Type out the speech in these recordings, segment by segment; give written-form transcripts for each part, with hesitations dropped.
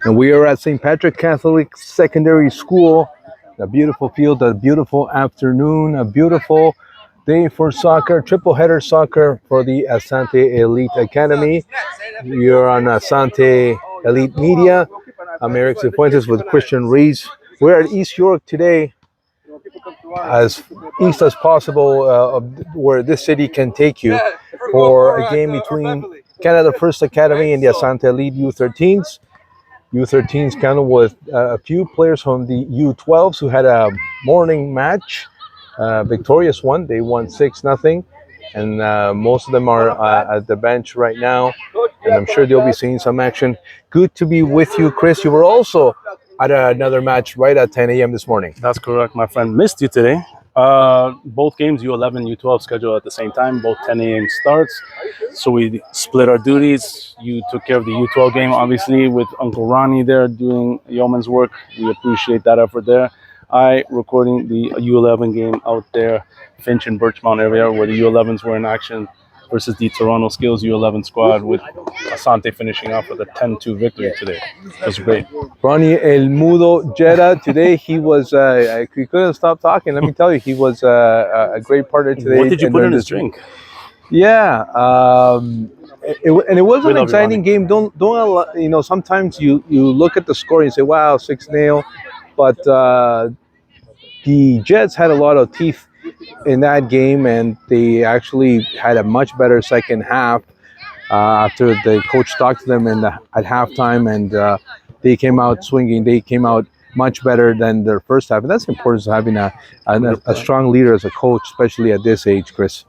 And we are at St. Patrick Catholic Secondary School. A beautiful field, a beautiful afternoon, a beautiful day for soccer, triple header soccer for the Asante Elite Academy. You're on Asante Elite Media. I'm Eric Cifuentes with Christian Rees. We're at East York today, as east as possible, where this city can take you, for a game between Canada First Academy and the Asante Elite U13s. U13s counted with a few players from the U12s who had a morning match, victorious one. They won 6-0, and most of them are at the bench right now, and I'm sure they'll be seeing some action. Good to be with you, Chris. You were also at another match right at 10 a.m. this morning. That's correct, my friend. Missed you today. Both games, U11, U12, scheduled at the same time. Both 10 a.m. starts. So we split our duties. You took care of the U12 game, obviously, with Uncle Ronnie there doing yeoman's work. We appreciate that effort there. I recording the U11 game out there, Finch and Birchmount area, where the U11s were in action versus the Toronto Skills U11 squad, with Asante finishing off with a 10-2 victory today. It was great. Ronnie El Mudo Jetta, today he was, he couldn't stop talking. Let me tell you, he was a great partner today. What did you put in his drink? Yeah, it was an exciting game. Don't sometimes you look at the score and you say, wow, 6-0, but the Jets had a lot of teeth in that game, and they actually had a much better second half after the coach talked to them at halftime, and they came out swinging. They came out much better than their first half, and that's important, having a strong leader as a coach, especially at this age, Chris.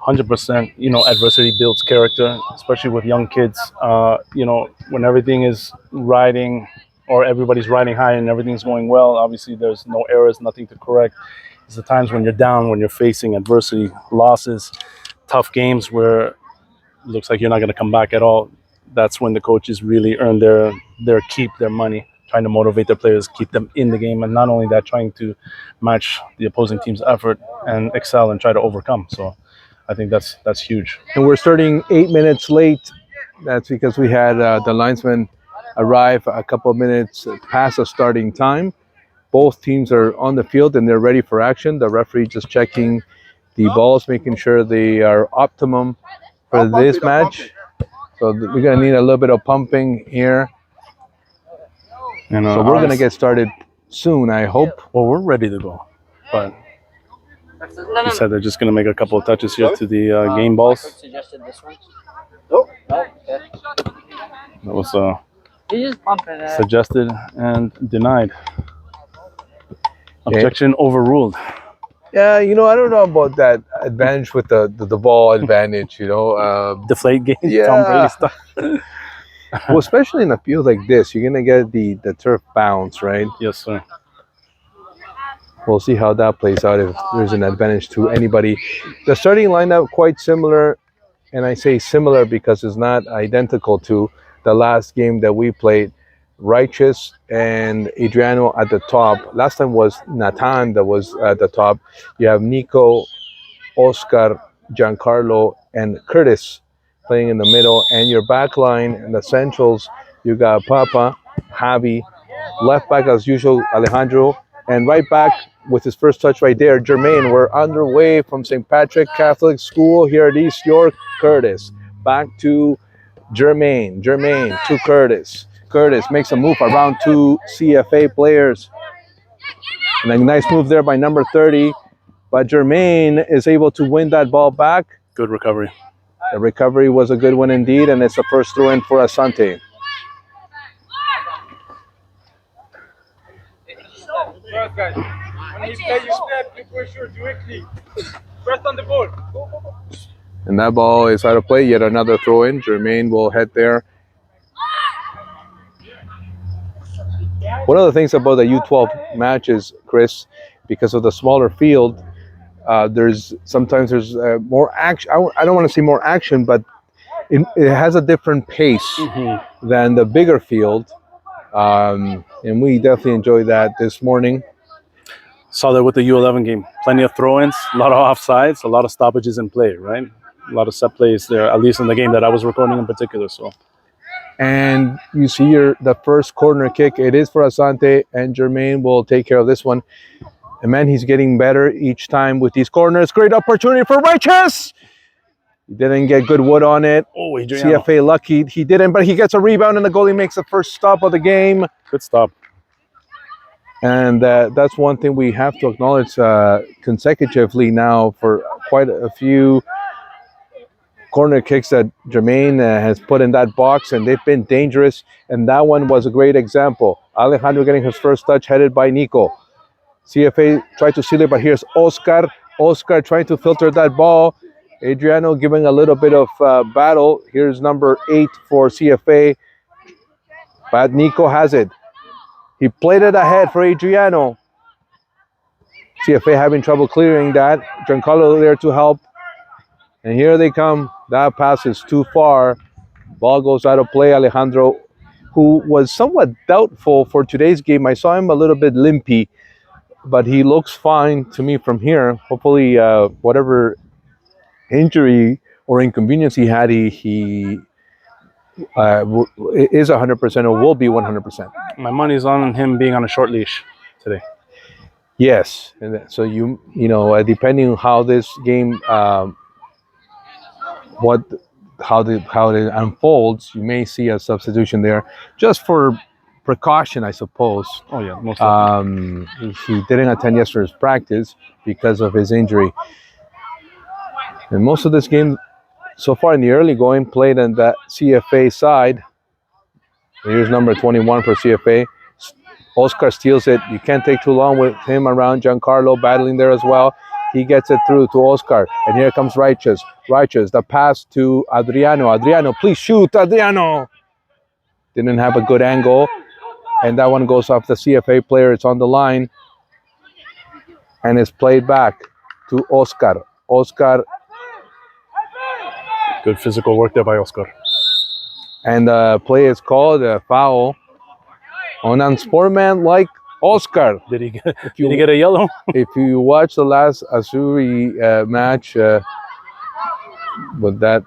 100%. Adversity builds character, especially with young kids. When everything is riding, or everybody's riding high and everything's going well, obviously there's no errors, nothing to correct. It's the times when you're down, when you're facing adversity, losses, tough games where it looks like you're not going to come back at all. That's when the coaches really earn their keep, their money, trying to motivate their players, keep them in the game, and not only that, trying to match the opposing team's effort and excel and try to overcome. So I think that's huge. And we're starting 8 minutes late. That's because we had the linesman arrive a couple of minutes past the starting time. Both teams are on the field and they're ready for action. The referee just checking the balls, making sure they are optimum for this match. So we're going to need a little bit of pumping here. So we're going to get started soon, I hope. Well, we're ready to go. But he said they're just going to make a couple of touches here to the game balls. Suggested this one. That was suggested and denied. Objection overruled. Yeah, I don't know about that advantage with the ball advantage, Deflate game, yeah. Tom Brady stuff. Well, especially in a field like this, you're going to get the turf bounce, right? Yes, sir. We'll see how that plays out, if there's an advantage to anybody. The starting lineup quite similar, and I say similar because it's not identical to the last game that we played. Righteous and Adriano at the top. Last time was Nathan that was at the top. You have Nico, Oscar, Giancarlo, and Curtis playing in the middle. And your back line and the centrals, you got Papa, Javi, left back as usual, Alejandro, and right back with his first touch right there, Jermaine. We're underway from St. Patrick Catholic School here at East York. Curtis, back to Jermaine to Curtis. Curtis makes a move around two CFA players. And a nice move there by number 30. But Jermaine is able to win that ball back. Good recovery. The recovery was a good one indeed, and it's the first throw-in for Asante. And that ball is out of play. Yet another throw-in. Jermaine will head there. One of the things about the U12 matches, Chris, because of the smaller field, there's more action. I don't want to say more action, but it has a different pace than the bigger field. And we definitely enjoyed that this morning. Saw that with the U11 game. Plenty of throw-ins, a lot of offsides, a lot of stoppages in play, right? A lot of set plays there, at least in the game that I was recording in particular. So And you see the first corner kick. It is for Asante, and Jermaine will take care of this one. And man, he's getting better each time with these corners. Great opportunity for Righteous. He didn't get good wood on it. Oh, Adriano. CFA lucky he didn't, but he gets a rebound and the goalie makes the first stop of the game. Good stop. And that's one thing we have to acknowledge consecutively now for quite a few corner kicks that Jermaine has put in that box, and they've been dangerous. And that one was a great example. Alejandro getting his first touch, headed by Nico. CFA tried to seal it, but here's Oscar. Oscar trying to filter that ball. Adriano giving a little bit of battle. Here's number 8 for CFA. But Nico has it. He played it ahead for Adriano. CFA having trouble clearing that. Giancarlo there to help. And here they come. That pass is too far. Ball goes out of play. Alejandro, who was somewhat doubtful for today's game. I saw him a little bit limpy, but he looks fine to me from here. Hopefully, whatever injury or inconvenience he had, he is 100% or will be 100%. My money's on him being on a short leash today. Yes, and so you know, depending on how this game, how it unfolds, you may see a substitution there just for precaution, I suppose. Oh yeah, most definitely. He didn't attend yesterday's practice because of his injury, and most of this game so far in the early going played on that CFA side. Here's number 21 for CFA. Oscar steals it. You can't take too long with him around. Giancarlo battling there as well. He gets it through to Oscar. And here comes Righteous. Righteous, the pass to Adriano. Adriano, please shoot. Adriano didn't have a good angle. And that one goes off the CFA player. It's on the line. And it's played back to Oscar. Oscar. Good physical work there by Oscar. And the play is called a foul on unsportman like Oscar. Did he get a yellow? If you watch the last Azuri match with that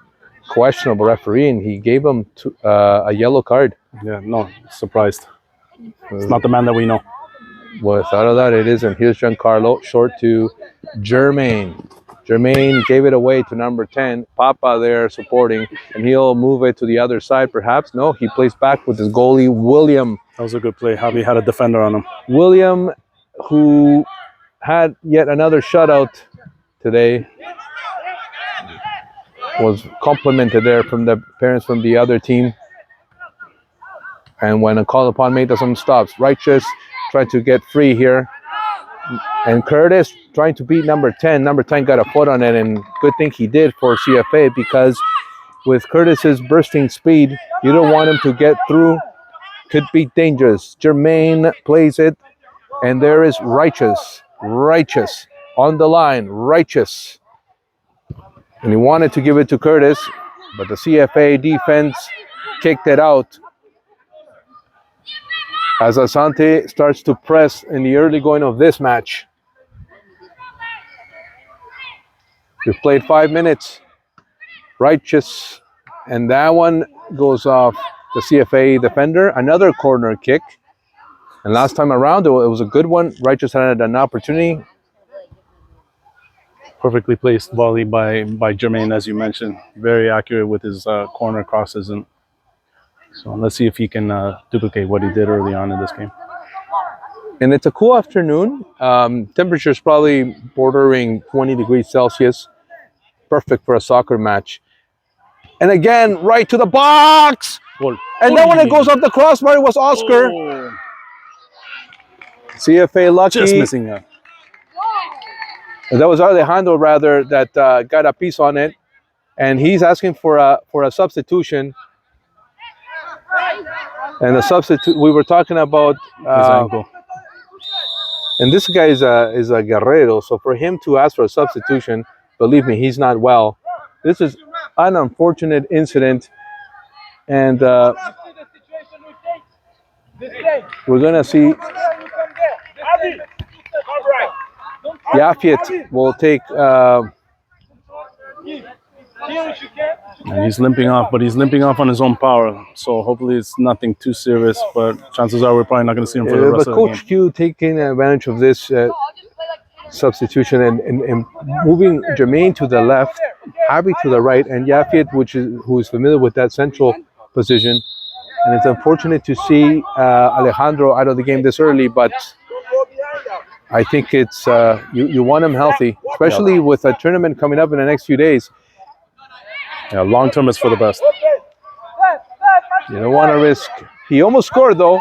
questionable refereeing, he gave him a yellow card. Yeah, no, surprised. It's not the man that we know. Without a doubt, it isn't. Here's Giancarlo, short to Jermaine. Jermaine gave it away to number 10. Papa there supporting, and he'll move it to the other side perhaps. No, he plays back with his goalie, William. That was a good play. Javi had a defender on him. William, who had yet another shutout today, was complimented there from the parents from the other team. And when a call upon made, some stops. Righteous trying to get free here. And Curtis trying to beat number 10. Number 10 got a foot on it, and good thing he did for CFA, because with Curtis's bursting speed, you don't want him to get through. Could be dangerous. Jermaine plays it, and there is Righteous. Righteous on the line. Righteous. And he wanted to give it to Curtis, but the CFA defense kicked it out. As Asante starts to press in the early going of this match. We've played 5 minutes. Righteous. And that one goes off the CFA defender. Another corner kick. And last time around, it was a good one. Righteous had an opportunity. Perfectly placed volley by Jermaine, as you mentioned. Very accurate with his corner crosses. And so let's see if he can duplicate what he did early on in this game. And it's a cool afternoon. Temperature's probably bordering 20 degrees Celsius. Perfect for a soccer match. And again, right to the box. Goal. And then when it goes up the crossbar, it was Oscar. Oh. CFA lucky. Just missing that. That was Alejandro, rather, that got a piece on it. And he's asking for a substitution. And the substitute, we were talking about... His ankle. And this guy is a guerrero, so for him to ask for a substitution, believe me, he's not well. This is an unfortunate incident, and we're gonna see. Yafet will take And he's limping off, but he's limping off on his own power. So hopefully it's nothing too serious, but chances are we're probably not going to see him for the rest But of the game. Coach Q taking advantage of this substitution and moving Jermaine to the left, Javi to the right, and Yafit, who is familiar with that central position. And it's unfortunate to see Alejandro out of the game this early, but I think it's you want him healthy, especially with a tournament coming up in the next few days. Yeah, long term is for the best. You don't want to risk. He almost scored though.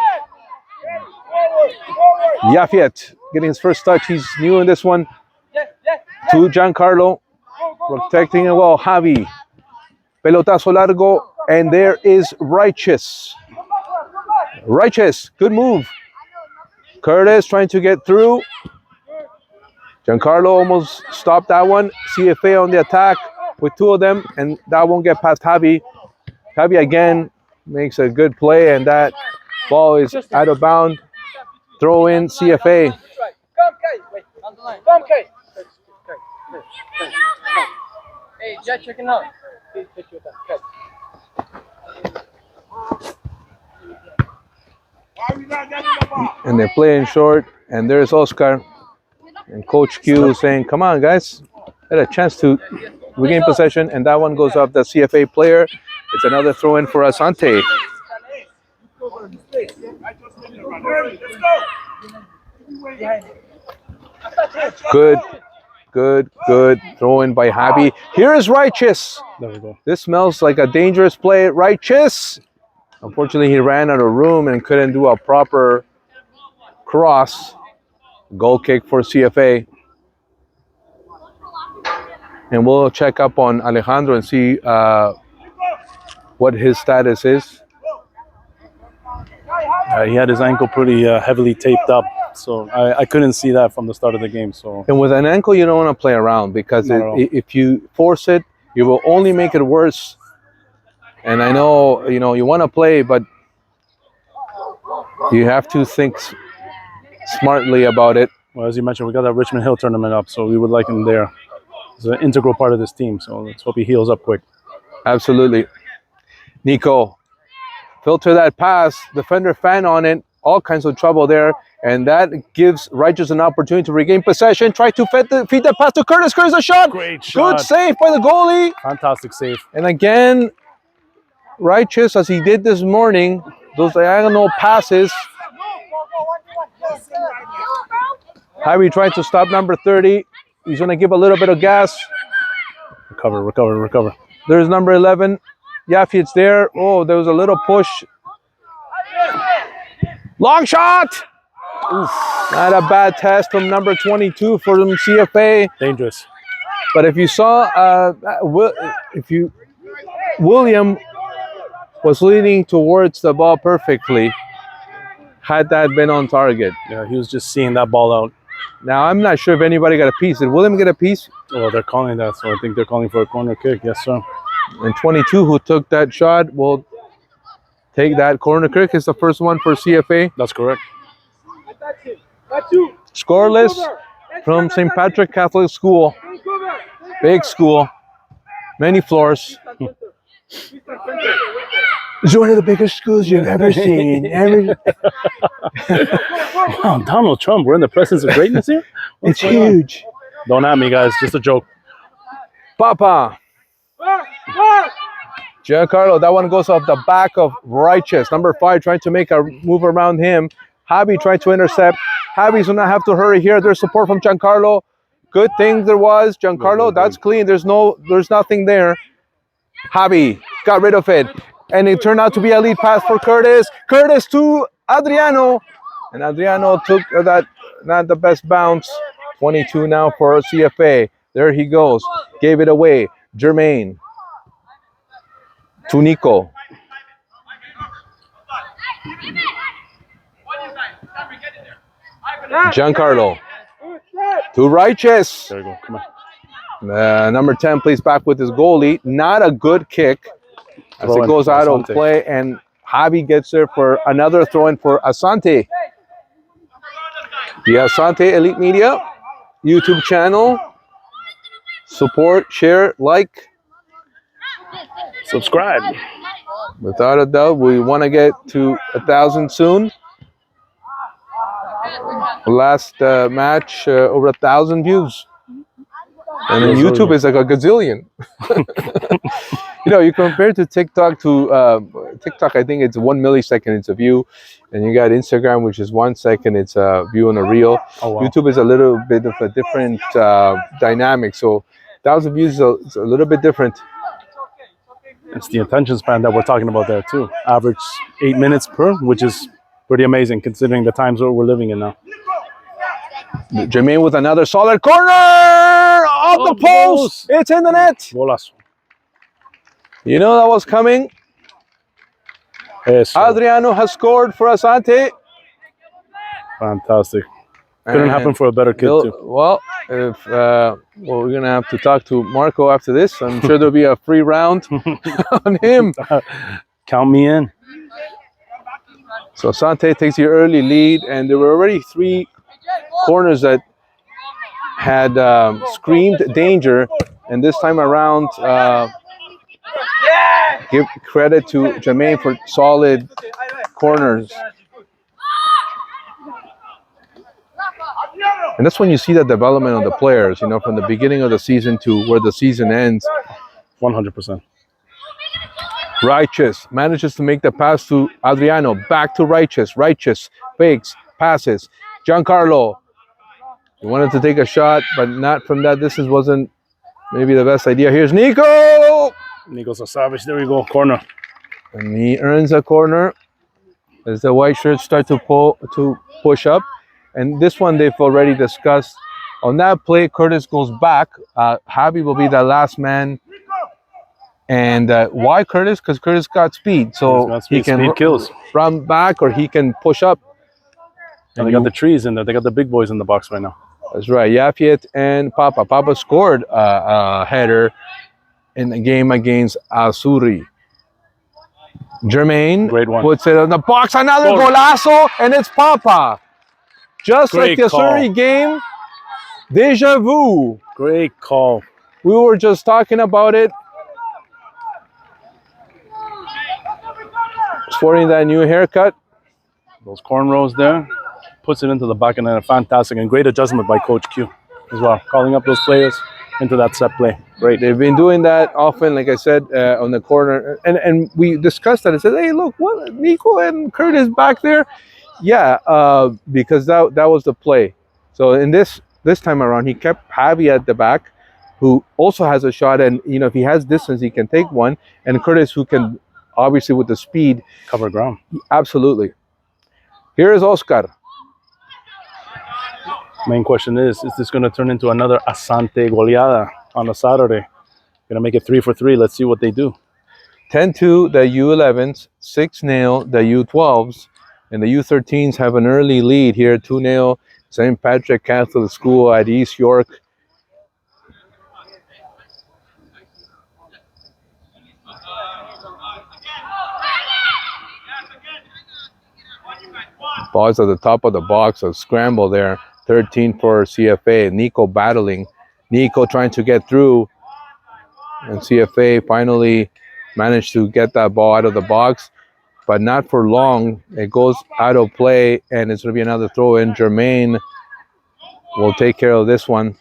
Yafet getting his first touch. He's new in this one. To Giancarlo, protecting it well. Javi, pelotazo largo, and there is Righteous. Righteous, good move. Curtis trying to get through. Giancarlo almost stopped that one. CFA on the attack with two of them, and that won't get past Javi. Javi again makes a good play, and that ball is out of bounds. Throw in CFA. Hey, Jet, checking out. And they're playing short, and there's Oscar. And Coach Q saying, come on, guys. Had a chance to regain possession, and that one goes off the CFA player. It's another throw in for Asante. Good throw in by Javi. Here is Righteous. There we go. This smells like a dangerous play. Righteous. Unfortunately, he ran out of room and couldn't do a proper cross. Goal kick for CFA. And we'll check up on Alejandro and see what his status is. He had his ankle pretty heavily taped up, so I couldn't see that from the start of the game. So, And with an ankle, you don't want to play around because if you force it, you will only make it worse. And I know, you want to play, but you have to think smartly about it. well, as you mentioned, we got that Richmond Hill tournament up, so we would like him there. He's an integral part of this team, so let's hope he heals up quick. Absolutely. Nico, filter that pass, defender fan on it, all kinds of trouble there, and that gives Righteous an opportunity to regain possession. Try to feed that pass to Curtis. Curtis, a shot. Great shot. Good save by the goalie. Fantastic save. And again, Righteous, as he did this morning, those diagonal passes. Harry tried to stop number 30. He's going to give a little bit of gas. Recover. There's number 11. Yafit's there. Oh, there was a little push. Long shot. Oof. Not a bad test from number 22 for them CFA. Dangerous. But if you saw, William was leaning towards the ball perfectly, had that been on target. Yeah, he was just seeing that ball out. Now, I'm not sure if anybody got a piece. Did William get a piece? Well, they're calling that, so I think they're calling for a corner kick. Yes, sir. And 22, who took that shot, will take that corner kick. It's the first one for CFA. That's correct. Scoreless from St. Patrick Catholic School. Big school. Many floors. It's one of the biggest schools you've ever seen. Wow, Donald Trump, we're in the presence of greatness here? It's huge. Don't at me, guys. Just a joke. Papa. Giancarlo, that one goes off the back of Righteous. Number 5 trying to make a move around him. Javi trying to intercept. Javi's going to have to hurry here. There's support from Giancarlo. Good thing there was. Giancarlo, that's clean. There's nothing there. Javi got rid of it. And it turned out to be a lead pass for Curtis. Curtis to Adriano. And Adriano took that, not the best bounce. 22 now for CFA. There he goes. Gave it away. Jermaine. To Nico. Giancarlo. To Righteous. There you go. Come on. Number 10 plays back with his goalie. Not a good kick. As it goes out of play, and Javi gets there for another throw-in for Asante. The Asante Elite Media YouTube channel. Support, share, like. Subscribe. Without a doubt, we want to get to 1,000 soon. Last match, over 1,000 views. And then YouTube is like a gazillion. You know, you compare to TikTok TikTok, I think it's 1 millisecond, it's a view. And you got Instagram, which is 1 second, it's a view on a reel. Oh, wow. YouTube is a little bit of a different dynamic. So 1,000 views is a little bit different. It's the attention span that we're talking about there too. Average 8 minutes per, which is pretty amazing considering the times that we're living in now. Jermaine with another solid corner off the post. It's in the net. Golazo. You know that was coming. Eso. Adriano has scored for Asante. Fantastic. Couldn't happen for a better kid too. Well, if we're gonna have to talk to Marco after this. I'm sure there'll be a free round on him. Count me in. So Asante takes the early lead, and there were already 3 corners that had screamed danger, and this time around, give credit to Jermaine for solid corners. And that's when you see the development of the players, you know, from the beginning of the season to where the season ends. 100%. Righteous manages to make the pass to Adriano, back to Righteous. Righteous fakes, passes. Giancarlo, he wanted to take a shot, but not from that distance, wasn't maybe the best idea. Here's Nico! Nico Savage, there we go, corner. And he earns a corner as the white shirts start to push up. And this one they've already discussed. On that play, Curtis goes back. Javi will be the last man. And why Curtis? Because Curtis got speed. So he can run back or he can push up. And they got the trees in there. They got the big boys in the box right now. That's right. Yafiet and Papa. Papa scored a header in the game against Asuri. Jermaine puts it in the box. Another golazo, and it's Papa. Just like the Asuri game, deja vu. Great call. We were just talking about it. Sporting that new haircut. Those cornrows there. Puts it into the back, and then a fantastic and great adjustment by Coach Q as well. Calling up those players into that set play. Great. They've been doing that often, like I said, on the corner. And we discussed that. I said, hey, look, what, Nico and Curtis back there? Yeah, because that was the play. So in this time around, he kept Javi at the back, who also has a shot. And, you know, if he has distance, he can take one. And Curtis, who can, obviously with the speed, cover ground. Absolutely. Here is Oscar. Main question is this going to turn into another Asante goleada on a Saturday? Going to make it 3 for 3. Let's see what they do. 10-2 the U11s, 6-0 the U12s, and the U13s have an early lead here, 2-0 St. Patrick Catholic School at East York. Ball's at the top of the box, a scramble there. 13 for CFA. Nico battling. Nico trying to get through. And CFA finally managed to get that ball out of the box, but not for long. It goes out of play, and it's going to be another throw in. Jermaine will take care of this one.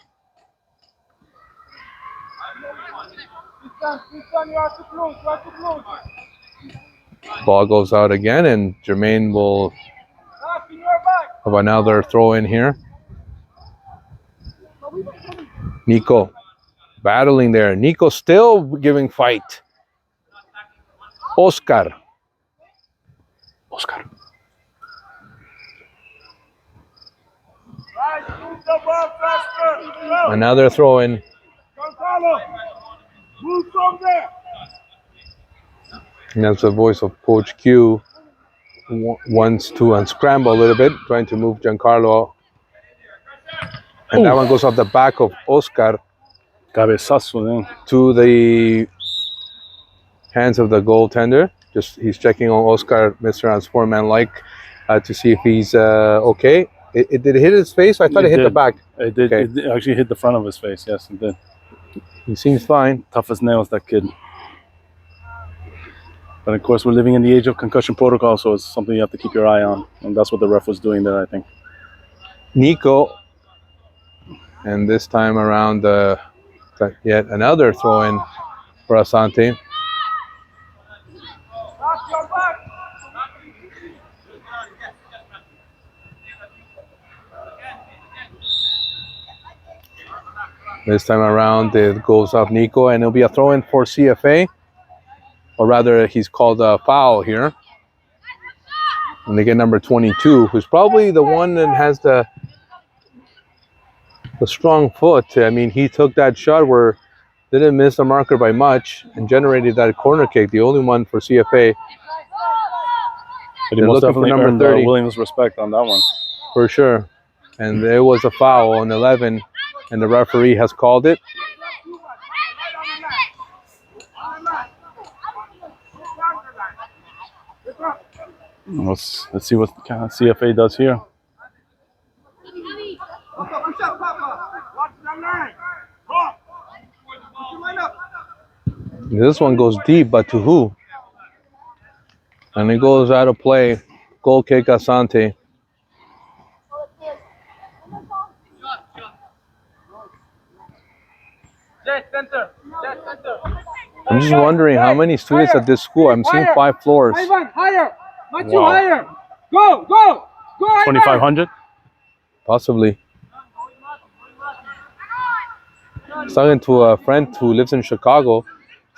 Ball goes out again, and Jermaine will have another throw in here. Nico battling there. Nico still giving fight. Oscar. Another throw in. And that's the voice of Coach Q. Wants to unscramble a little bit, trying to move Giancarlo. And that one goes off the back of Oscar Cabezazo, to the hands of the goaltender. He's checking on Oscar, Mr. Unsportman-like, to see if he's okay. Did it hit his face? I thought it hit the back. It did. Okay. It actually hit the front of his face. Yes, it did. He seems fine. Tough as nails, that kid. But of course, we're living in the age of concussion protocol, so it's something you have to keep your eye on. And that's what the ref was doing there, I think. Nico, and this time around, yet another throw in for Asante. This time around, it goes off Nico, and it'll be a throw in for CFA, or rather, he's called a foul here. And they get number 22, who's probably the one that has the strong foot. I mean, he took that shot where didn't miss the marker by much and generated that corner kick, the only one for CFA. But he most definitely earned Williams' respect on that one. For sure. And there was a foul on 11, and the referee has called it. Let's see what CFA does here. This one goes deep, but to who? And it goes out of play. Goal kick, Asante. I'm just wondering how many students at this school. I'm seeing 5 floors. Higher. Much Wow. higher. Go. 2,500? Possibly. I was talking to a friend who lives in Chicago.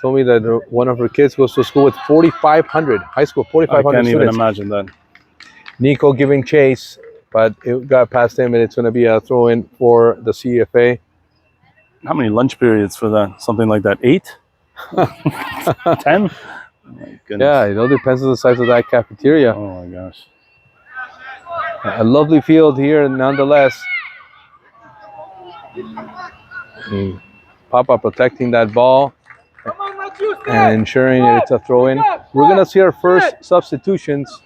Told me that one of her kids goes to school with 4,500, high school, 4,500 I can't even students. imagine that. Nico giving chase, but it got past him, and it's going to be a throw-in for the CFA. How many lunch periods for that? Something like that? 8? 10? Oh my goodness. Yeah, it all depends on the size of that cafeteria. Oh my gosh. A lovely field here, nonetheless. Papa protecting that ball and ensuring it's a throw-in. We're going to see our first substitutions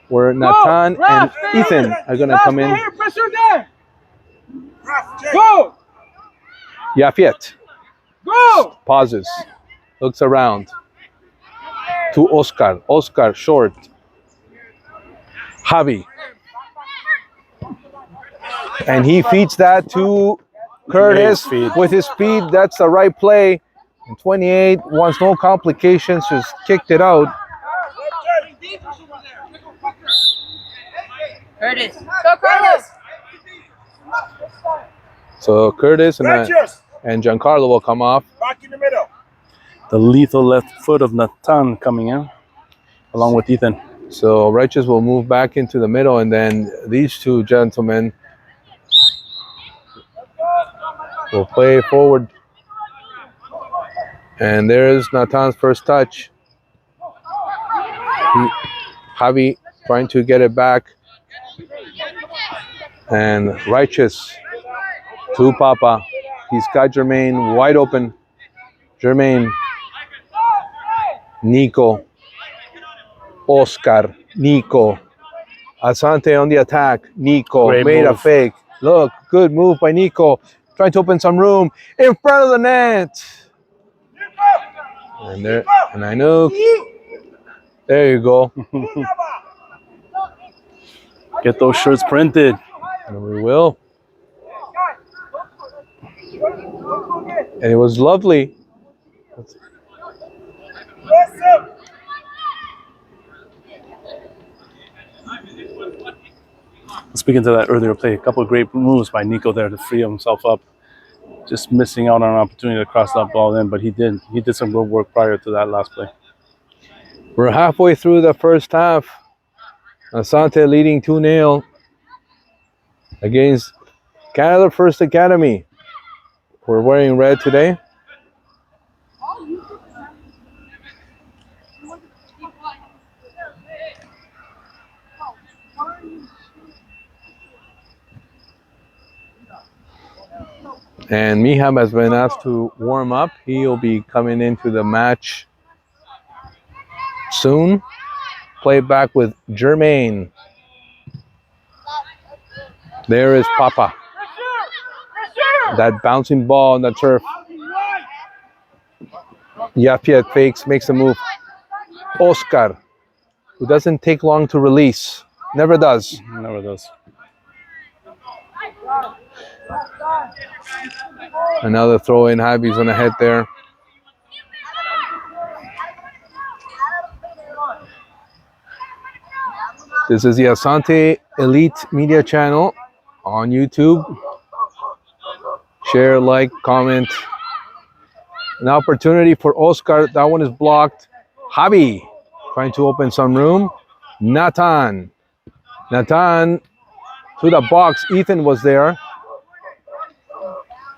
where Nathan and Ethan are going to come in. Go. Yafiet Go. pauses, looks around to Oscar. Oscar short. Javi. And he feeds that to Curtis with his speed. That's the right play. And 28 wants no complications, just kicked it out. Curtis. Go, Curtis. So Curtis and Giancarlo will come off. Back in the middle. The lethal left foot of Nathan coming in, along with Ethan. So Righteous will move back into the middle, and then these two gentlemen will play forward. And there's Nathan's first touch. Javi trying to get it back. And Righteous to Papa. He's got Jermaine wide open. Jermaine. Nico. Oscar. Nico. Asante on the attack. Nico Great made a move. fake. Look, good move by Nico. Trying to open some room in front of the net. And there, and I know. There you go. Get those shirts printed. And we will. And it was lovely. Speaking to that earlier play, a couple of great moves by Nico there to free himself up. Just missing out on an opportunity to cross that ball in, but he did. He did some good work prior to that last play. We're halfway through the first half. Asante leading 2-0 against Canada First Academy. We're wearing red today. And Miham has been asked to warm up. He'll be coming into the match soon. Play back with Jermaine. There is Papa. That bouncing ball on the turf. Yafiet fakes, makes a move. Oscar, who doesn't take long to release. Never does. Never does. Another throw in. Javi's going to head there. This is the Asante Elite Media Channel on YouTube. Share, like, comment. An opportunity for Oscar. That one is blocked. Javi trying to open some room. Nathan to the box. Ethan was there.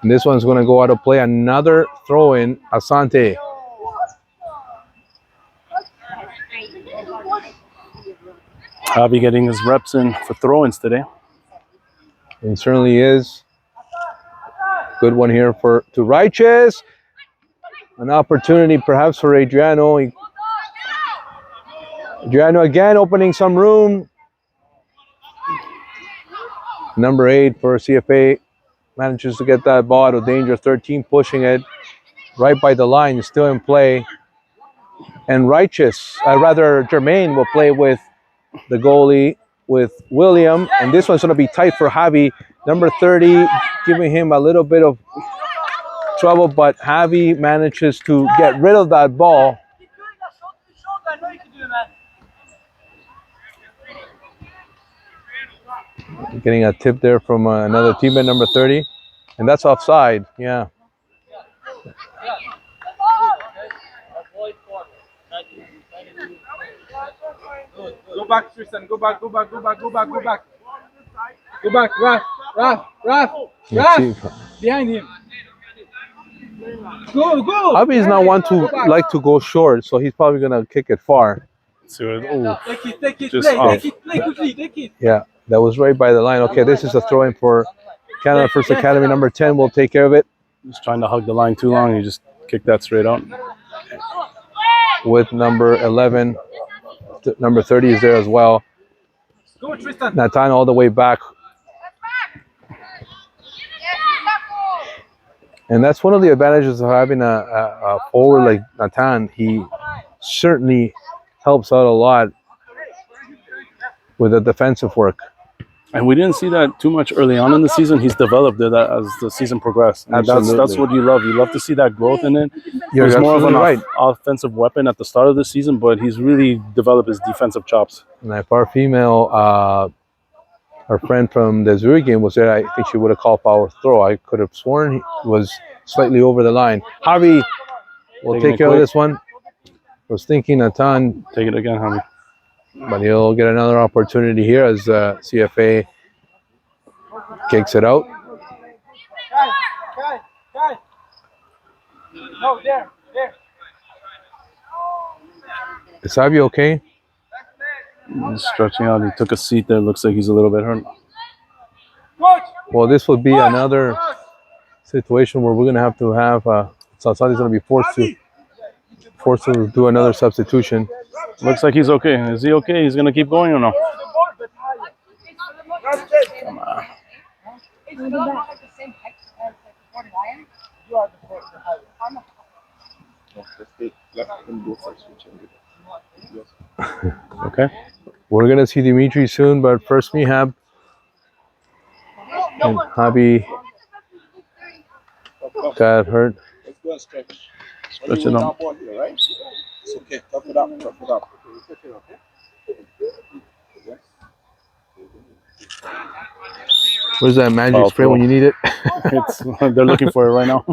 And this one's going to go out of play. Another throw in. Asante. Javi getting his reps in for throw-ins today. It certainly is. Good one here to Righteous. An opportunity perhaps for Adriano. Adriano again opening some room. Number 8 for CFA manages to get that ball out of danger. 13 pushing it right by the line, still in play. And Jermaine will play with the goalie, with William. And this one's going to be tight for Javi. Number 30 giving him a little bit of trouble, but Javi manages to get rid of that ball. Getting a tip there from another teammate, number 30. And that's offside, yeah. Go back, Tristan. Go back. Go back, Raf. Behind him. Go. Javi is not one to like to go short, so he's probably going to kick it far. Take it, Just play quickly, take it. Yeah, that was right by the line. Okay, this is a throw-in for Canada First Academy. Number 10 will take care of it. Just trying to hug the line too long. You just kick that straight out. With number 11. Number 30 is there as well. Go, Tristan. Nathan all the way back. And that's one of the advantages of having a forward like Nathan. He certainly helps out a lot with the defensive work. And we didn't see that too much early on in the season. He's developed it as the season progressed. And Absolutely. That's what you love. You love to see that growth in it. You're He's more of an absolutely right. offensive weapon at the start of the season, but he's really developed his defensive chops. And if our female, our friend from the Zurich game was there, I think she would have called foul throw. I could have sworn he was slightly over the line. Javi will take care of this one. Was thinking Nathan. Take it again, Javi. But he'll get another opportunity here as CFA kicks it out. Guy. No, there. Is Javi okay? He's stretching out. He took a seat there. Looks like he's a little bit hurt. Well, this would be another situation where we're going to have Asante's going to be forced to do another substitution. Looks like he's okay. Is he okay? He's going to keep going or no? Come on. Okay. We're going to see Dimitri soon, but first Mihab and Javi got hurt. Let's go and stretch. Stretch it out. Right? It's okay. Tough it up. Where's that magic Foul spray throw. when you need it? They're looking for it right now.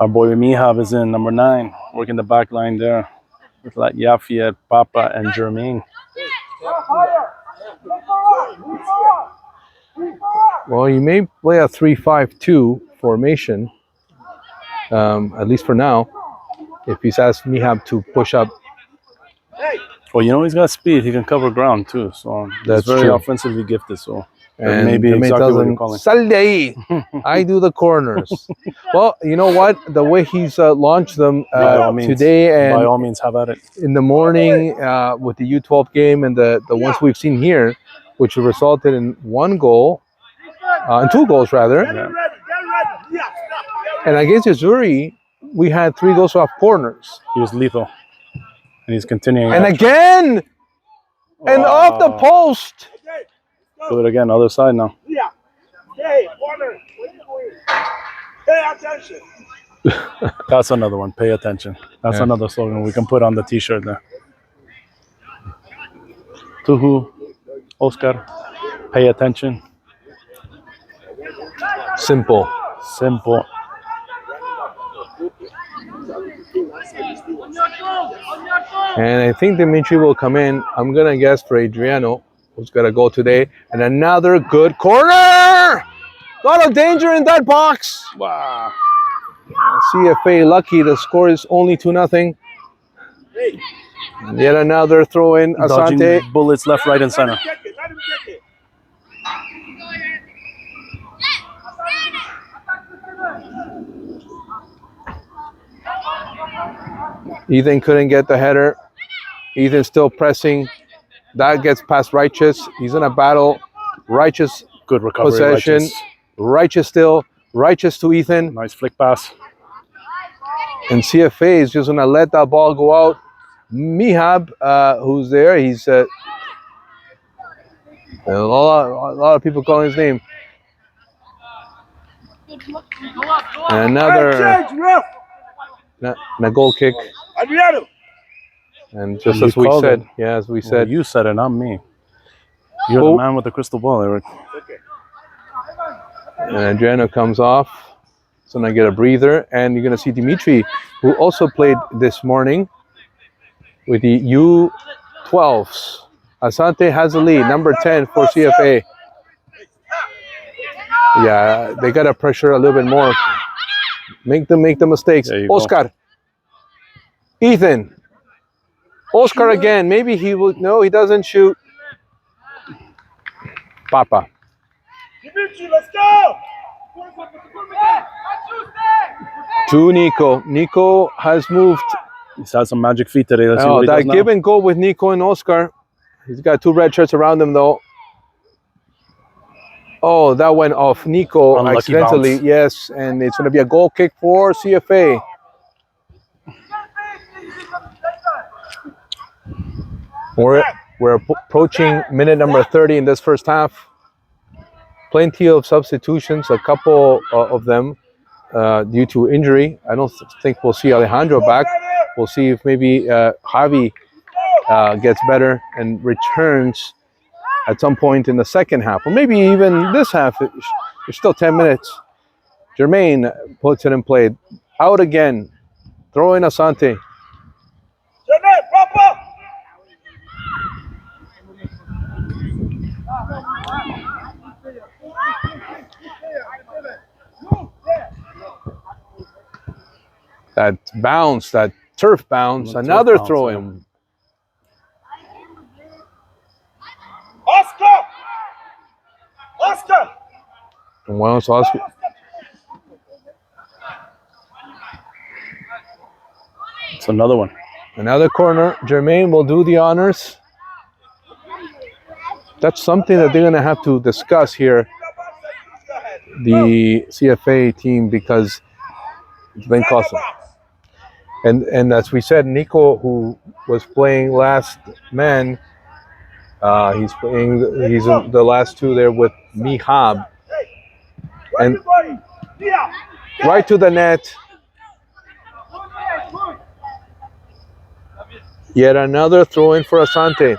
Our boy Mihab is in, number 9, working the back line there with like Yafiet, Papa, and Jermaine. Well, you may play a 3-5-2 formation, at least for now, if he's asked Mihab to push up. Well, you know he's got speed. He can cover ground too. So That's he's very true. offensively gifted. So And maybe Jermaine exactly tells what him, you're calling. "Sal de ahí. I do the corners." Well, you know what? The way he's launched them By all means. today By and all means, have at it. in the morning with the U12 game and the ones we've seen here, which resulted in 1 goal, and 2 goals rather. Yeah. And against Missouri, we had 3 goals off corners. He was lethal, and he's continuing. And again, and off the post. Do it again, other side now. Yeah. Hey, Warner, where you going? Pay attention. That's another one. Pay attention. That's Yeah. another slogan we can put on the T-shirt there. Tuhu, Oscar, pay attention. Simple. Simple. And I think Dimitri will come in. I'm going to guess for Adriano, who's got a goal today. And another good corner! Lot of danger in that box. Wow. CFA lucky the score is only 2-0. Yet another throw in. Asante. Dodging bullets left, right, and center. Let him take it. Ethan couldn't get the header. Ethan still pressing. That gets past Righteous. He's in a battle. Righteous Good recovery. possession. Righteous. Righteous still. Righteous to Ethan. Nice flick pass. And CFA is just going to let that ball go out. Mihab, who's there, he's a lot of people calling his name. And another Change, ref. a goal kick. Adriano. And just You as we called said, it. yeah, as we Well, said, you said it, not me. You're Oh. the man with the crystal ball, Eric. and Adriano comes off. So now get a breather. And you're going to see Dimitri, who also played this morning with the U12s. Asante has the lead, number 10 for CFA. Yeah, they got to pressure a little bit more. Make them make the mistakes. There you go. Oscar. Ethan. Oscar again. Maybe he will. No, he doesn't shoot. Papa. Dimitri, let's go. To Nico. Nico has moved. He's had some magic feet today. Let's see Oh, what he that does now. give and go with Nico and Oscar. He's got 2 red shirts around him, though. Oh, that went off Nico Unlucky accidentally. bounce. Yes, and it's going to be a goal kick for CFA. We're approaching minute number 30 in this first half. Plenty of substitutions, a couple of them due to injury. I don't think we'll see Alejandro back. We'll see if maybe Javi gets better and returns at some point in the second half, or maybe even this half. There's still 10 minutes. Jermaine puts it in play. Out again. Throw in Asante. Janet, Papa. That bounce, that turf bounce, another bounce, throw yeah. in. Oscar. Oscar. And well, so Oscar, It's another one. another corner. Jermaine will do the honors. That's something that they're going to have to discuss here, the CFA team, because it's been costly. And as we said, Nico, who was playing last man, he's in the last 2 there with Mihab. And right to the net. Yet another throw in for Asante.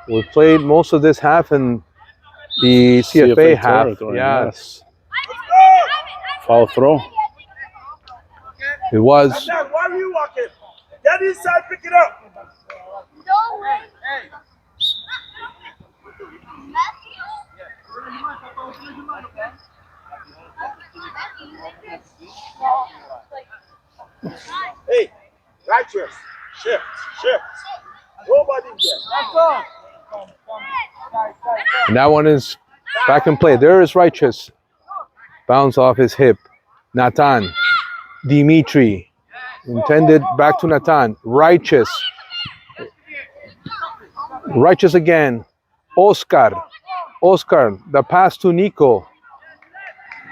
We played most of this half in the CFA half. territory, Yes, Foul throw. it was. Now, why are you walking? Get inside, pick it up. Hey, righteous. Shift. Nobody there. And that one is back in play. There is Righteous. Bounce off his hip. Nathan. Dimitri. Intended back to Nathan. Righteous. Righteous again. Oscar. The pass to Nico.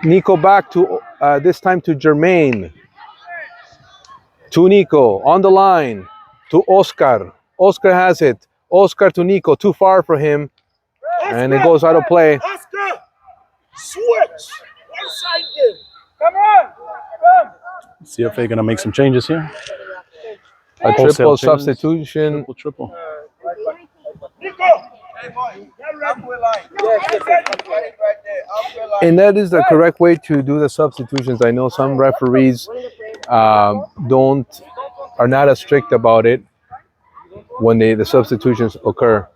Nico back to, this time to Jermaine. To Nico on the line. To Oscar. Oscar has it. Oscar to Nico. Too far for him. And it goes out of play. Oscar, switch. One side in. Come on. Come. CFA gonna make some changes here. A Wholesale triple changes. substitution. Triple. Nico. Hey, boy. Get ready. And that is the correct way to do the substitutions. I know some referees are not as strict about it when the substitutions occur.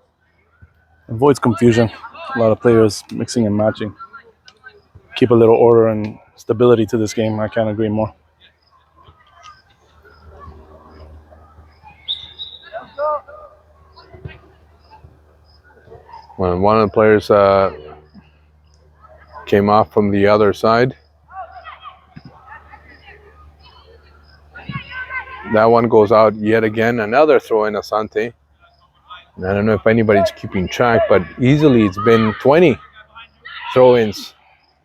Avoids confusion. A lot of players mixing and matching. Keep a little order and stability to this game. I can't agree more. When one of the players came off from the other side, that one goes out yet again. Another throw in Asante. And I don't know if anybody's keeping track, but easily it's been 20 throw-ins.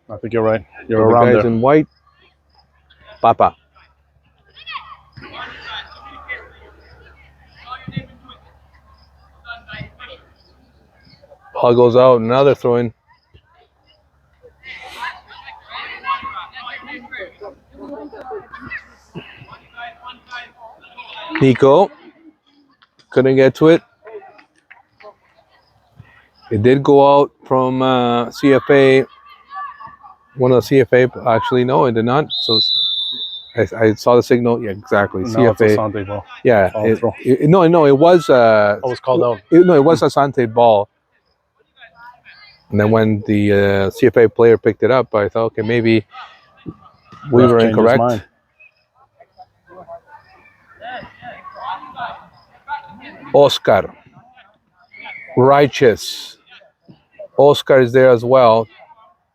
I think you're right. You're For the around guys there. in white. Papa. Ball goes out. Another throw-in. Nico couldn't get to it. It did go out from CFA. One of the CFA, actually, no, it did not. So I saw the signal. Yeah, exactly. Now it's CFA. Asante ball. Yeah. Foul throw. No, it was. I was called out. It was Asante ball. And then when the CFA player picked it up, I thought, okay, maybe we Ref were changed his incorrect. mind. Oscar. Righteous. Oscar is there as well.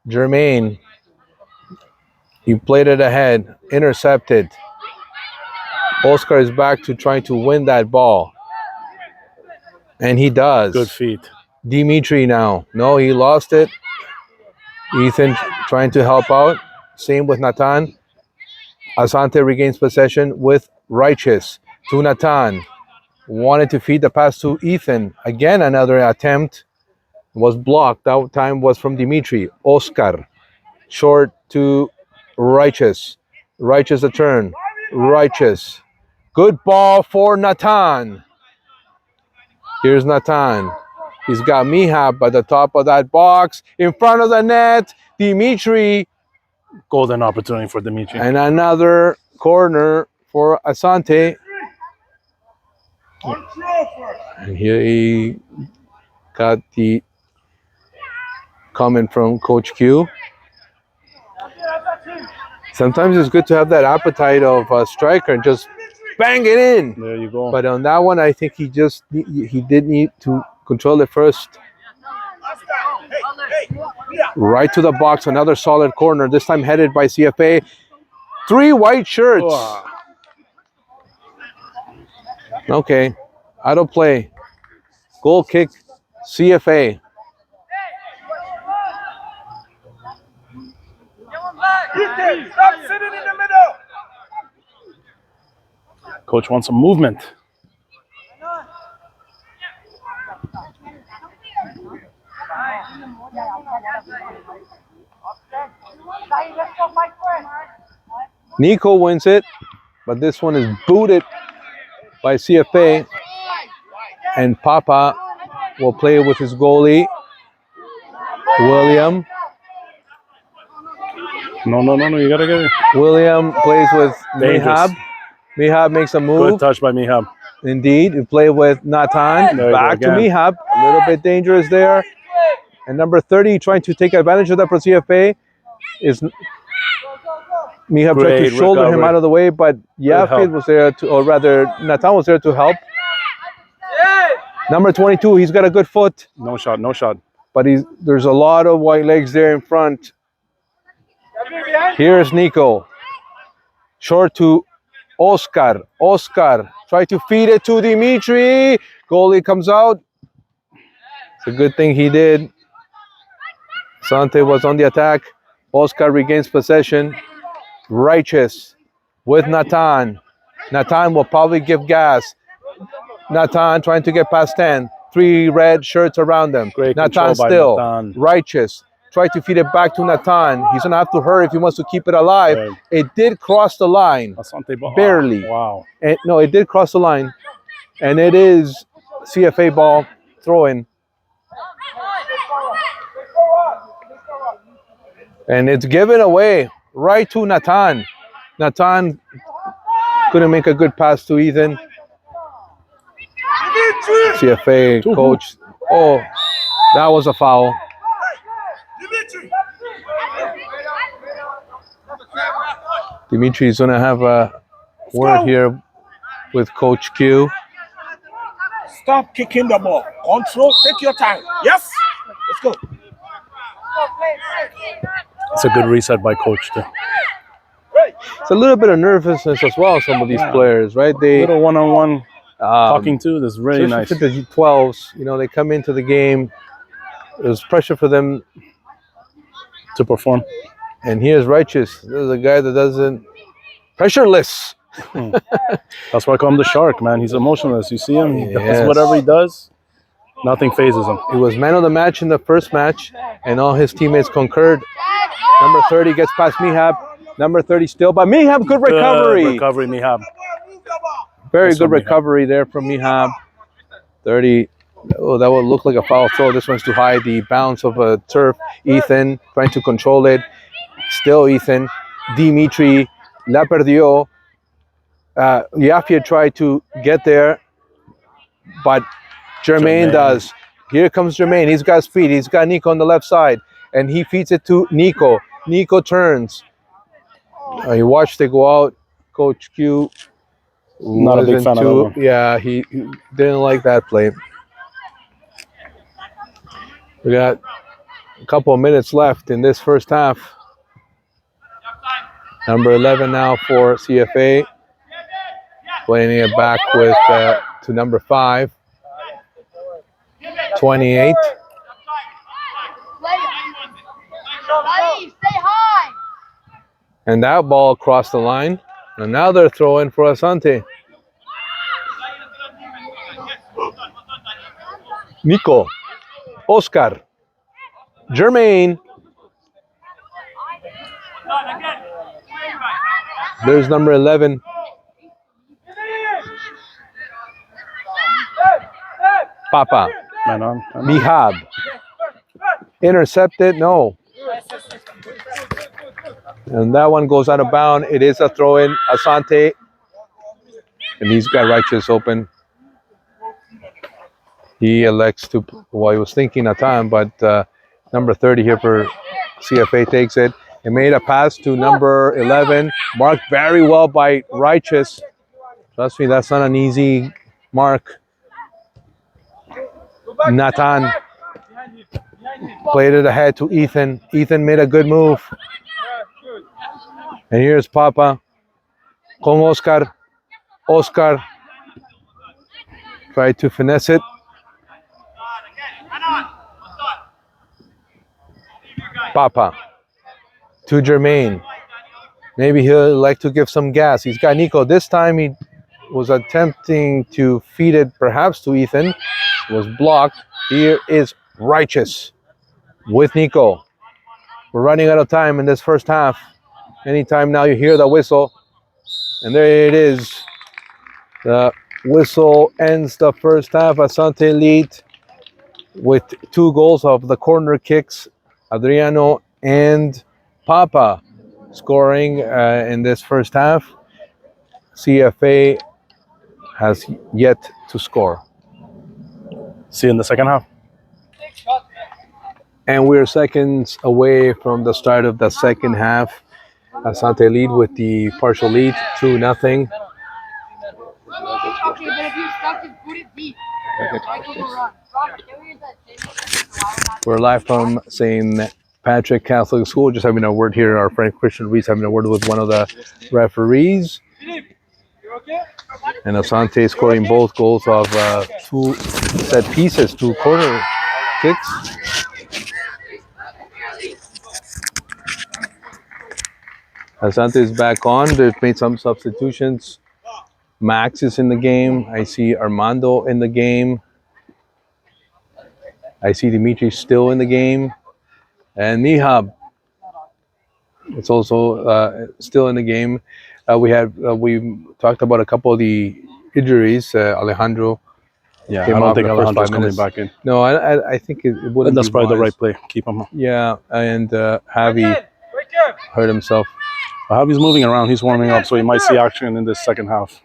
Jermaine. He played it ahead. Intercepted. Oscar is back to trying to win that ball. And he does. Good feet. Dimitri now. No, he lost it. Ethan trying to help out. Same with Nathan. Asante regains possession with Righteous to Nathan. Wanted to feed the pass to Ethan. Again, another attempt was blocked. That time was from Dimitri. Oscar. Short to Righteous. Righteous a turn. Righteous. Good ball for Nathan. Here's Nathan. He's got Mihab at the top of that box. In front of the net. Dimitri. Golden opportunity for Dimitri. And another corner for Asante. And here he got the comment from Coach Q. Sometimes it's good to have that appetite of a striker and just bang it in. There you go. But on that one, I think he did need to control it first. Right to the box, another solid corner, this time headed by CFA. 3 white shirts. Oh. Okay, out of play. Goal kick, CFA. Ethan, stop sitting in the middle. Coach wants some movement. Nico wins it, but this one is booted by CFA. And Papa will play with his goalie, William. No, you gotta get it. William plays with Dangerous. Mihab. Mihab makes a move. Good touch by Mihab. Indeed, we play with Nathan. There you Back go to again. Mihab. A little bit dangerous there. And number 30 trying to take advantage of that for CFA is Mihab tried to Great shoulder him recovery. out of the way, but help. Yafid was there to, or rather Nathan was there to help. Number 22, he's got a good foot, No shot. but there's a lot of white legs there in front. Here's Nico. Short to Oscar. Oscar try to feed it to Dimitri. Goalie comes out. It's a good thing he did. Asante was on the attack. Oscar regains possession. Righteous with Nathan. Natan will probably give gas. Natan trying to get past 10. 3 red shirts around them. Great Natan control by still. Natan. Righteous. Try to feed it back to Natan. He's going to have to hurry if he wants to keep it alive. Good. It did cross the line. Asante ball. Barely. Wow. No, it did cross the line. And it is CFA ball throw-in. And it's given away right to Natan. Natan couldn't make a good pass to Ethan. CFA coach. Oh, that was a foul. Dimitri's going to have a word here with Coach Q. Stop kicking the ball. Control. Take your time. Yes. Let's go. It's a good reset by coach too. It's a little bit of nervousness as well, some of these players, right? They Little one-on-one talking to. That's really nice. especially the 12s, you know, they come into the game. There's pressure for them. To perform. And here's Righteous. This is a guy that doesn't... Pressureless. That's why I call him the Shark, man. He's emotionless. You see him? He Yes. does whatever he does. Nothing phases him. He was man of the match in the first match, and all his teammates concurred. Number 30 gets past Mihab. Number 30 still, but Mihab, good recovery. Good recovery, Mihab. Very Nice good one, Mihab. recovery there from Mihab. 30. Oh, that would look like a foul throw. This one's too high. The bounce of a turf. Ethan trying to control it. Still Ethan. Dimitri la perdió. Yafia tried to get there, but Jermaine does. Here comes Jermaine. He's got speed. He's got Nico on the left side, and he feeds it to Nico. Nico turns. You watched it go out. Coach Q. Not a big fan of that one. Yeah, he didn't like that play. We got a couple of minutes left in this first half. Number 11 now for CFA. Playing it back with to number 5. 28. And that ball crossed the line. And now they're throwing for Asante. Nico. Oscar. Jermaine. There's number 11. Papa. Man on. Mihab. Intercepted. No. And that one goes out of bounds. It is a throw-in. Asante. And he's got Righteous open. He elects to, well, he was thinking a time, but number 30 here for CFA takes it. It made a pass to number 11. Marked very well by Righteous. Trust me, that's not an easy mark. Nathan played it ahead to Ethan. Ethan made a good move. And here's Papa con Oscar. Oscar tried to finesse it. Papa to Jermaine. Maybe he'll like to give some gas. He's got Nico. This time he was attempting to feed it perhaps to Ethan. It was blocked. Here is Righteous with Nico. We're running out of time in this first half. Anytime now you hear the whistle. And there it is. The whistle ends the first half. Asante lead with 2 goals of the corner kicks. Adriano and Papa scoring in this first half. CFA has yet to score. See you in the second half. And we're seconds away from the start of the second half. Asante lead with the partial lead, 2-0. Okay, but if you stuck it, put it deep. We're live from St. Patrick Catholic School. Just having a word here. Our friend Christian Reese having a word with one of the referees. And Asante scoring both goals of 2 set pieces, 2 corner kicks. Asante is back on. They've made some substitutions. Max is in the game. I see Armando in the game. I see Dimitri still in the game. And Nihab is also still in the game. We talked about a couple of the injuries. Alejandro Yeah, came I don't off in think the first Alejandro's 5 coming minutes. back in. No, I think it wouldn't That's be probably the wise. right play. Keep him. Yeah, and Javi hurt himself. Javi's moving around. He's warming up, so he might see action in this second half.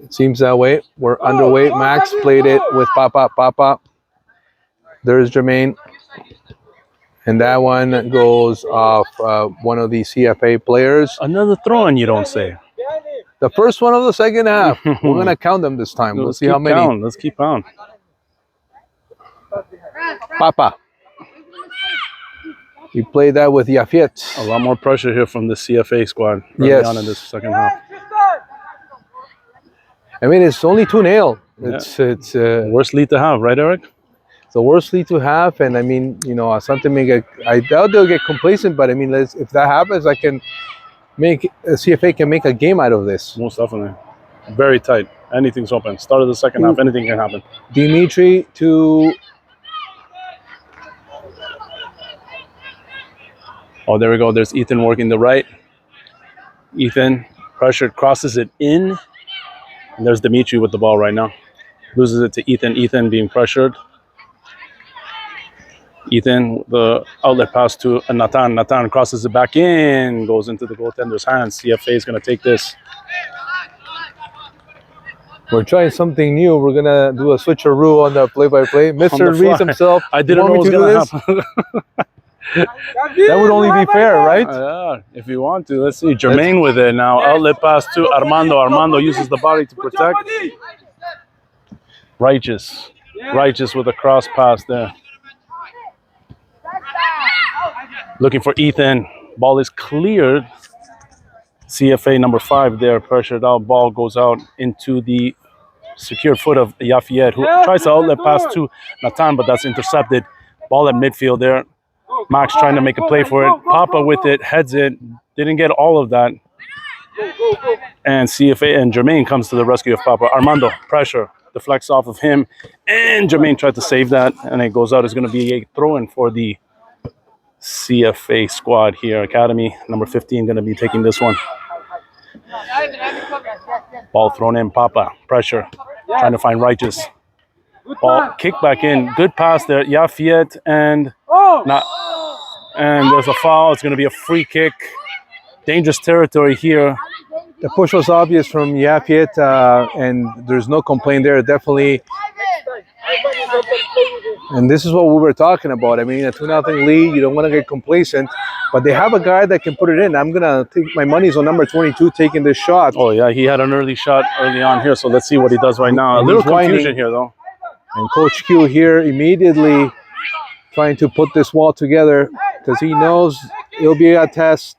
It seems that way. We're underway. Max played it with Papa. Papa. There's Jermaine. And that one goes off one of the CFA players. Another throw-in, you don't say. The first one of the second half. We're going to count them this time. We'll Let's see keep how many. Count. Let's keep on. Papa. He played that with Yafiet. A lot more pressure here from the CFA squad early Yes. on in this second half. I mean, it's only 2-0. Yeah. It's Worst lead to have, right, Eric? the worst lead to have. And I mean, you know, Asante I doubt they'll get complacent, but I mean, if that happens, CFA can make a game out of this. Most definitely. Very tight. Anything's open. Start of the second half, anything can happen. Dimitri to... Oh, there we go. There's Ethan working the right. Ethan, pressured, crosses it in. And there's Dimitri with the ball right now. Loses it to Ethan. Ethan being pressured. Ethan, the outlet pass to Nathan. Nathan crosses it back in. Goes into the goaltender's hands. CFA is going to take this. We're trying something new. We're gonna do a switcheroo on the play-by-play. Mr. fly. Reese himself. I didn't know want it me was to do going to this? happen. That would only be fair, right? Yeah, if you want to. Let's see. Jermaine with it now. Outlet pass to Armando. Armando uses the body to protect. Righteous. Righteous with a cross pass there. Looking for Ethan. Ball is cleared. CFA number 5 there. Pressured out. Ball goes out into the secured foot of Yafiet, who tries to outlet pass to Nathan, but that's intercepted. Ball at midfield there. Max trying to make a play for it. Papa with it, heads it. Didn't get all of that. And CFA and Jermaine comes to the rescue of Papa. Armando, pressure, deflects off of him. And Jermaine tried to save that, and it goes out. It's going to be a throw-in for the CFA squad here. Academy, number 15, going to be taking this one. Ball thrown in. Papa, pressure, trying to find Righteous. Ball kicked back in. Good pass there. Yafiet and there's a foul. It's going to be a free kick. Dangerous territory here. The push was obvious from Yafiet, and there's no complaint there. Definitely. And this is what we were talking about. I mean, a 2-0 lead, you don't want to get complacent, but they have a guy that can put it in. I'm going to take my money's on number 22 taking this shot. Oh, yeah, he had an early shot early on here, so let's see what he does right now. A little confusion here, though. And Coach Q here immediately trying to put this wall together because he knows it'll be a test.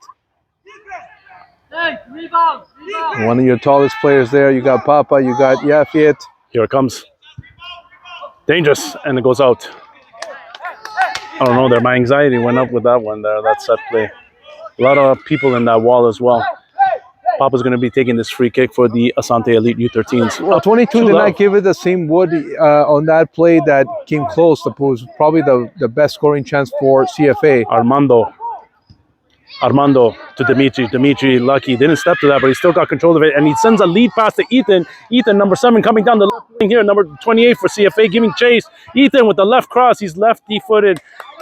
One of your tallest players there. You got Papa, you got Yafiet. Here it comes. Dangerous, and it goes out. I don't know there. My anxiety went up with that one there, that set play. A lot of people in that wall as well. Papa's going to be taking this free kick for the Asante Elite U13s. Well, 22 did not give it the same wood on that play that came close. It was probably the best scoring chance for CFA. Armando to Dimitri. Dimitri, lucky, didn't step to that, but he still got control of it. And he sends a lead pass to Ethan. Ethan, number 7, coming down the lane here. Number 28 for CFA, giving chase. Ethan with the left cross. He's lefty-footed.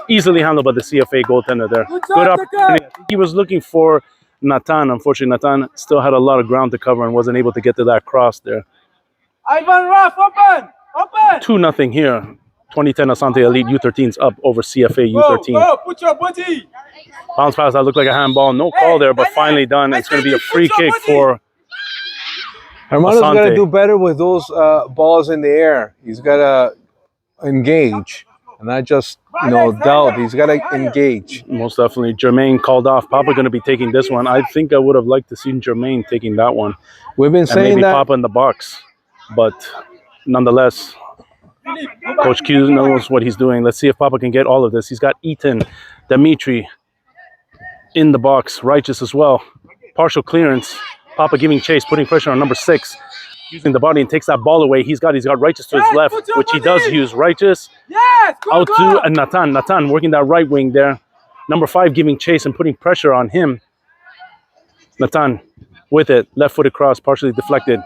Easily handled by the CFA goaltender there. Good opportunity. He was looking for Nathan. Unfortunately, Nathan still had a lot of ground to cover and wasn't able to get to that cross there. Ivan Ruff, open! 2-0 here. 2010 Asante Elite U13s up over CFA U13. Go, put your body! Bounce pass, that looked like a handball. No call there, but finally done. It's going to be a free kick for Armando's got to Asante. do better with those balls in the air. He's got to engage and not just, doubt. He's got to engage. Most definitely. Jermaine called off. Papa going to be taking this one. I think I would have liked to see Jermaine taking that one. We've been And saying maybe that. Papa in the box. But nonetheless, Coach Q knows what he's doing. Let's see if Papa can get all of this. He's got Ethan, Dimitri in the box. Righteous as well. Partial clearance. Papa giving chase, putting pressure on number 6, using the body and takes that ball away. He's got Righteous to his left, which he does use. Righteous out to Nathan. Nathan working that right wing there. Number 5 giving chase and putting pressure on him. Nathan with it, left-footed cross, partially deflected.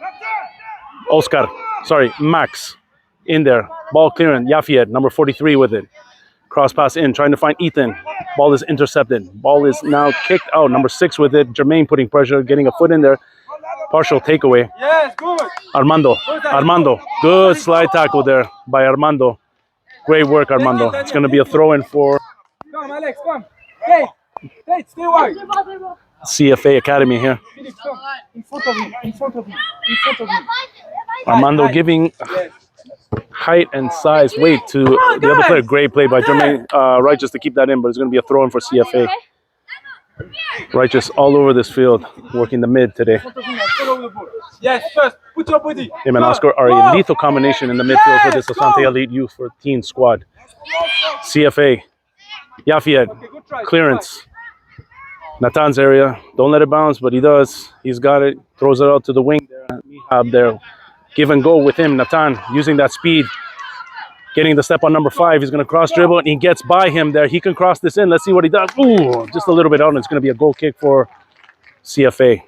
Max in there. Ball clearing. Yafiet, number 43 with it. Cross pass in, trying to find Ethan. Ball is intercepted. Ball is now kicked out. Number 6 with it. Jermaine putting pressure, getting a foot in there. Partial takeaway. Yes, good. Armando. Good slide tackle there by Armando. Great work, Armando. It's going to be a throw-in for Come, Alex, come. Hey, stay wide. CFA Academy here. Felix, come. In front of him. Armando giving height and size, weight to the other player. Great play by Jermaine Righteous to keep that in, but it's going to be a throw-in for CFA. Righteous all over this field, working the mid today. Yes, first, put your body. Him and Oscar are a lethal combination in the midfield for this Asante Elite U13 squad. CFA, Yafiet, clearance. Natan's area, don't let it bounce, but he does. He's got it, throws it out to the wing there. Mihab there, give and go with him. Natan using that speed, getting the step on number 5. He's going to cross dribble, and he gets by him there. He can cross this in. Let's see what he does. Ooh, just a little bit out, and it's going to be a goal kick for CFA.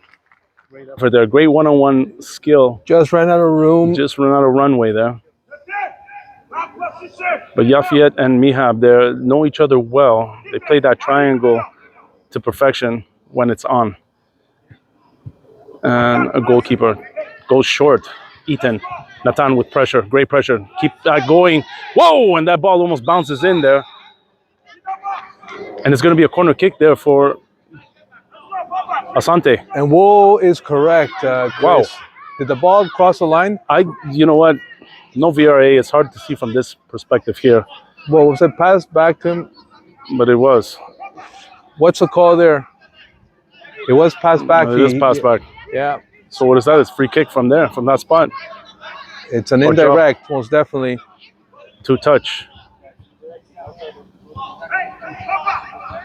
Great effort there. Great one-on-one skill. Just ran out of room. Just ran out of runway there. But Yafiet and Mihab there know each other well. They play that triangle to perfection when it's on. And a goalkeeper goes short. Ethan, Nathan with pressure, great pressure. Keep that going. Whoa, and that ball almost bounces in there. And it's going to be a corner kick there for Asante. And whoa is correct. Chris. Wow. Did the ball cross the line? You know what? No VRA. It's hard to see from this perspective here. Well, was it passed back to him? But it was. What's the call there? It was passed back. It is passed back. Yeah. So what is that? It's free kick from there, from that spot. It's an indirect, most definitely. 2 touch.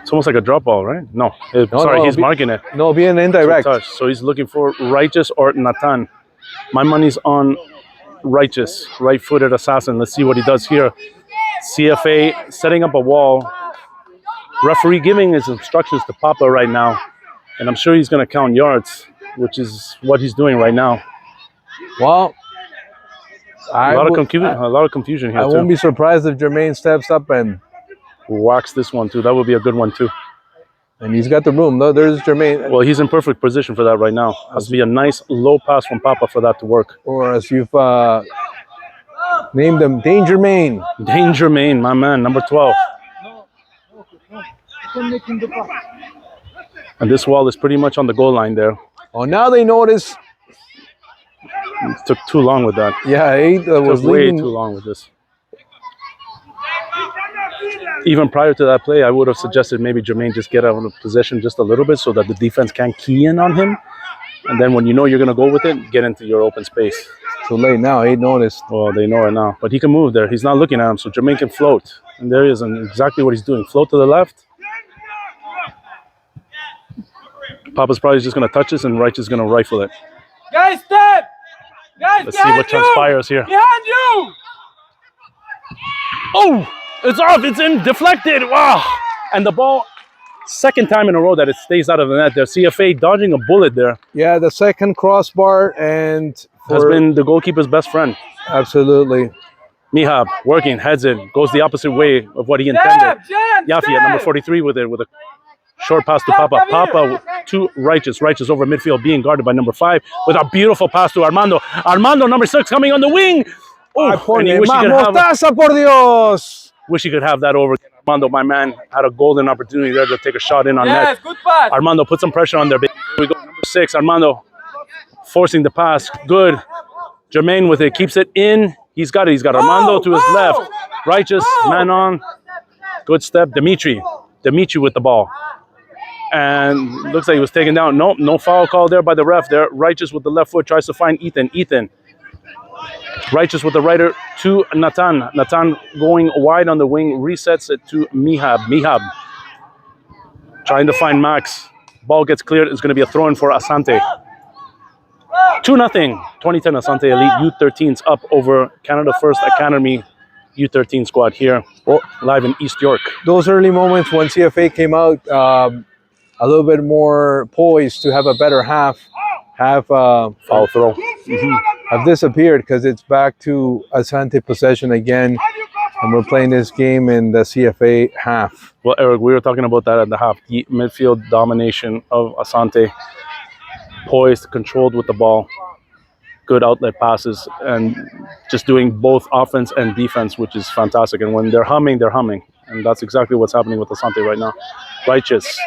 It's almost like a drop ball, right? No. He's marking it. No, be an indirect. 2 touch. So he's looking for Righteous or Nathan. My money's on Righteous, right-footed assassin. Let's see what he does here. CFA setting up a wall. Referee giving his instructions to Papa right now. And I'm sure he's going to count yards, which is what he's doing right now. Well, a lot of confusion here, I won't be surprised if Jermaine steps up and whacks this one, too. That would be a good one, too. And he's got the room. No, there's Jermaine. Well, he's in perfect position for that right now. Has to be a nice low pass from Papa for that to work. Or as you've named him, Danger Main. Danger Main, my man, number 12. And this wall is pretty much on the goal line there. Oh, now they notice. It took too long with that. Yeah, was way too long with this. Even prior to that play, I would have suggested maybe Jermaine just get out of possession just a little bit so that the defense can't key in on him. And then when you know you're going to go with it, get into your open space. Too late now. He noticed. Well, they know it now. But he can move there. He's not looking at him, so Jermaine can float. And there he is, and exactly what he's doing. Float to the left. Papa's probably just going to touch this, and Righteous is going to rifle it. Guys, step! Guys, let's see what transpires here. Behind you! Oh! It's off. It's in. Deflected. Wow. And the ball, second time in a row that it stays out of the net there. CFA dodging a bullet there. Yeah, the second crossbar and has been the goalkeeper's best friend. Absolutely. Mihab working, heads it, goes the opposite way of what he intended. Yafi at number 43 with a short pass to Papa. Papa to Righteous. Righteous over midfield being guarded by number 5 with a beautiful pass to Armando. Armando, number 6, coming on the wing. Oh, and he wish he could have that over. Armando, my man, had a golden opportunity there to take a shot in on net. Good pass. Armando put some pressure on there. Here we go. Number 6, Armando forcing the pass. Good. Jermaine with it, keeps it in. He's got it. He's got Armando to his left. Righteous, man on. Good step. Dimitri with the ball. And looks like he was taken down. Nope, no foul call there by the ref there. Righteous with the left foot tries to find Ethan. Righteous with the righter to Nathan. Nathan going wide on the wing, resets it to Mihab. Trying to find Max. Ball gets cleared. It's going to be a throw-in for Asante. 2-0. 2010 Asante Elite U13s up over Canada First Academy U13 squad here, live in East York. Those early moments when CFA came out a little bit more poised to have a better half, have Foul throw. have disappeared because it's back to Asante possession again, and we're playing this game in the CFA half. Well, Eric, we were talking about that at the half. The midfield domination of Asante, poised, controlled with the ball, good outlet passes, and just doing both offense and defense, which is fantastic. And when they're humming, and that's exactly what's happening with Asante right now. Righteous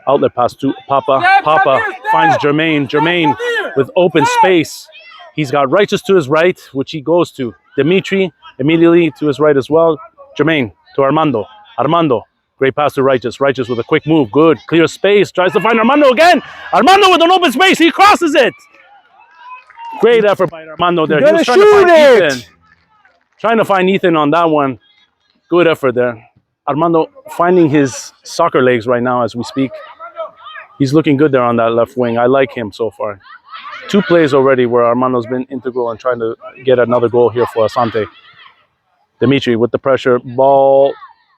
outlet pass to Papa. Papa finds Jermaine. Jermaine with open space. He's got Righteous to his right, which he goes to. Dimitri immediately to his right as well. Jermaine to Armando. Armando, great pass to Righteous. Righteous with a quick move. Good, clear space. Tries to find Armando again. Armando with an open space. He crosses it. Great effort by Armando there. He was trying to find Ethan. Trying to find Ethan on that one. Good effort there. Armando finding his soccer legs right now as we speak. He's looking good there on that left wing. I like him so far. 2 plays already where Armando's been integral and trying to get another goal here for Asante. Dimitri with the pressure. Ball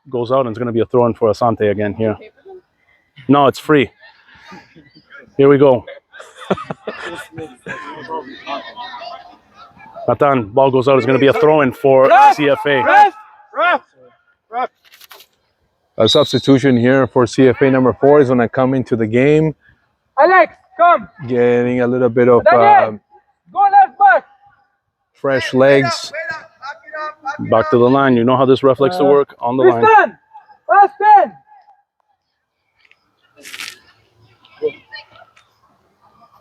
goes out and it's going to be a throw-in for Asante again here. No, it's free. Here we go. Nathan, ball goes out. It's going to be a throw-in for CFA. A substitution here for CFA number 4 is going to come into the game. Alex, come. Getting a little bit of Go left back. fresh legs. Back to the line. You know how this ref likes to work on the line. Tristan, last 10.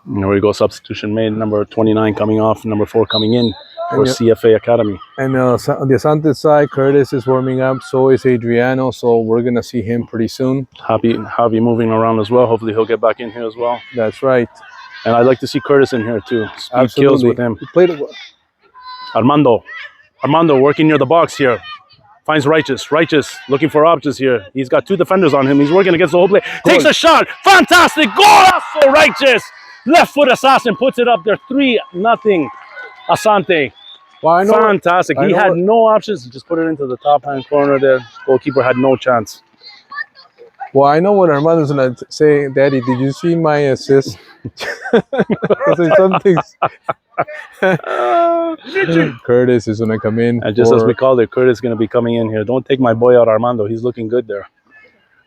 And there we go. Substitution made. Number 29 coming off. Number 4 coming in for CFA Academy. And on the Asante side, Curtis is warming up. So is Adriano. So we're going to see him pretty soon. Javi moving around as well. Hopefully he'll get back in here as well. That's right. And I'd like to see Curtis in here too. Speed kills with him. He played it well. Armando working near the box here. Finds Righteous looking for options here. He's got 2 defenders on him. He's working against the whole play. Takes a shot. Fantastic goal. So Righteous. Left foot assassin puts it up there. 3-0. Asante. Well, Fantastic. He had no options. He just put it into the top hand corner there. Goalkeeper had no chance. Well, I know what Armando's going to say. Daddy, did you see my assist? Curtis is going to come in. And just as we called it, Curtis is going to be coming in here. Don't take my boy out, Armando. He's looking good there.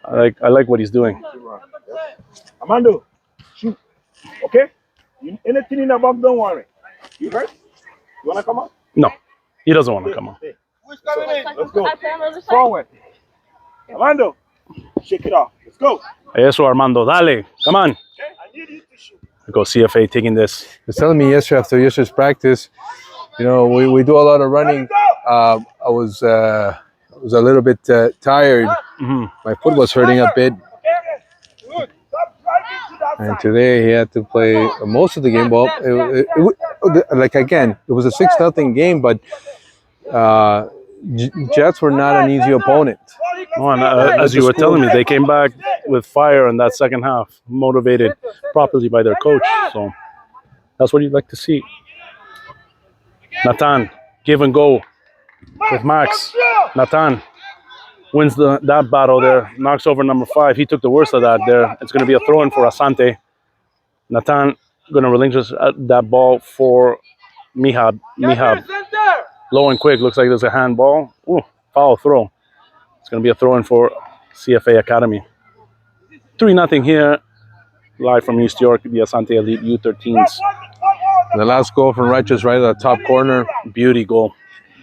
I like what he's doing. Armando, shoot. Okay? Anything in the box, don't worry. You hurt? You want to come up? No, he doesn't want to come on. Let's go. Forward. Armando, shake it off. Let's go. Eso, Armando. Dale. Come on. I need you to shoot. Go CFA taking this. He was telling me yesterday after yesterday's practice, you know, we do a lot of running. I was a little bit tired. My foot was hurting a bit. And today he had to play most of the game. Well, like again, it was a 6-0 game, but Jets were not an easy opponent. Oh, and as you were telling me, they came back with fire in that second half, motivated properly by their coach. So that's what you'd like to see. Nathan, give and go with Max. Nathan wins that battle there, knocks over number 5. He took the worst of that there. It's going to be a throw-in for Asante. Nathan going to relinquish that ball for Mihab. Low and quick. Looks like there's a handball. Ooh, foul throw. It's going to be a throw-in for CFA Academy. 3-0 here. Live from East York, the Asante Elite U13s. The last goal from Righteous right at the top corner. Beauty goal.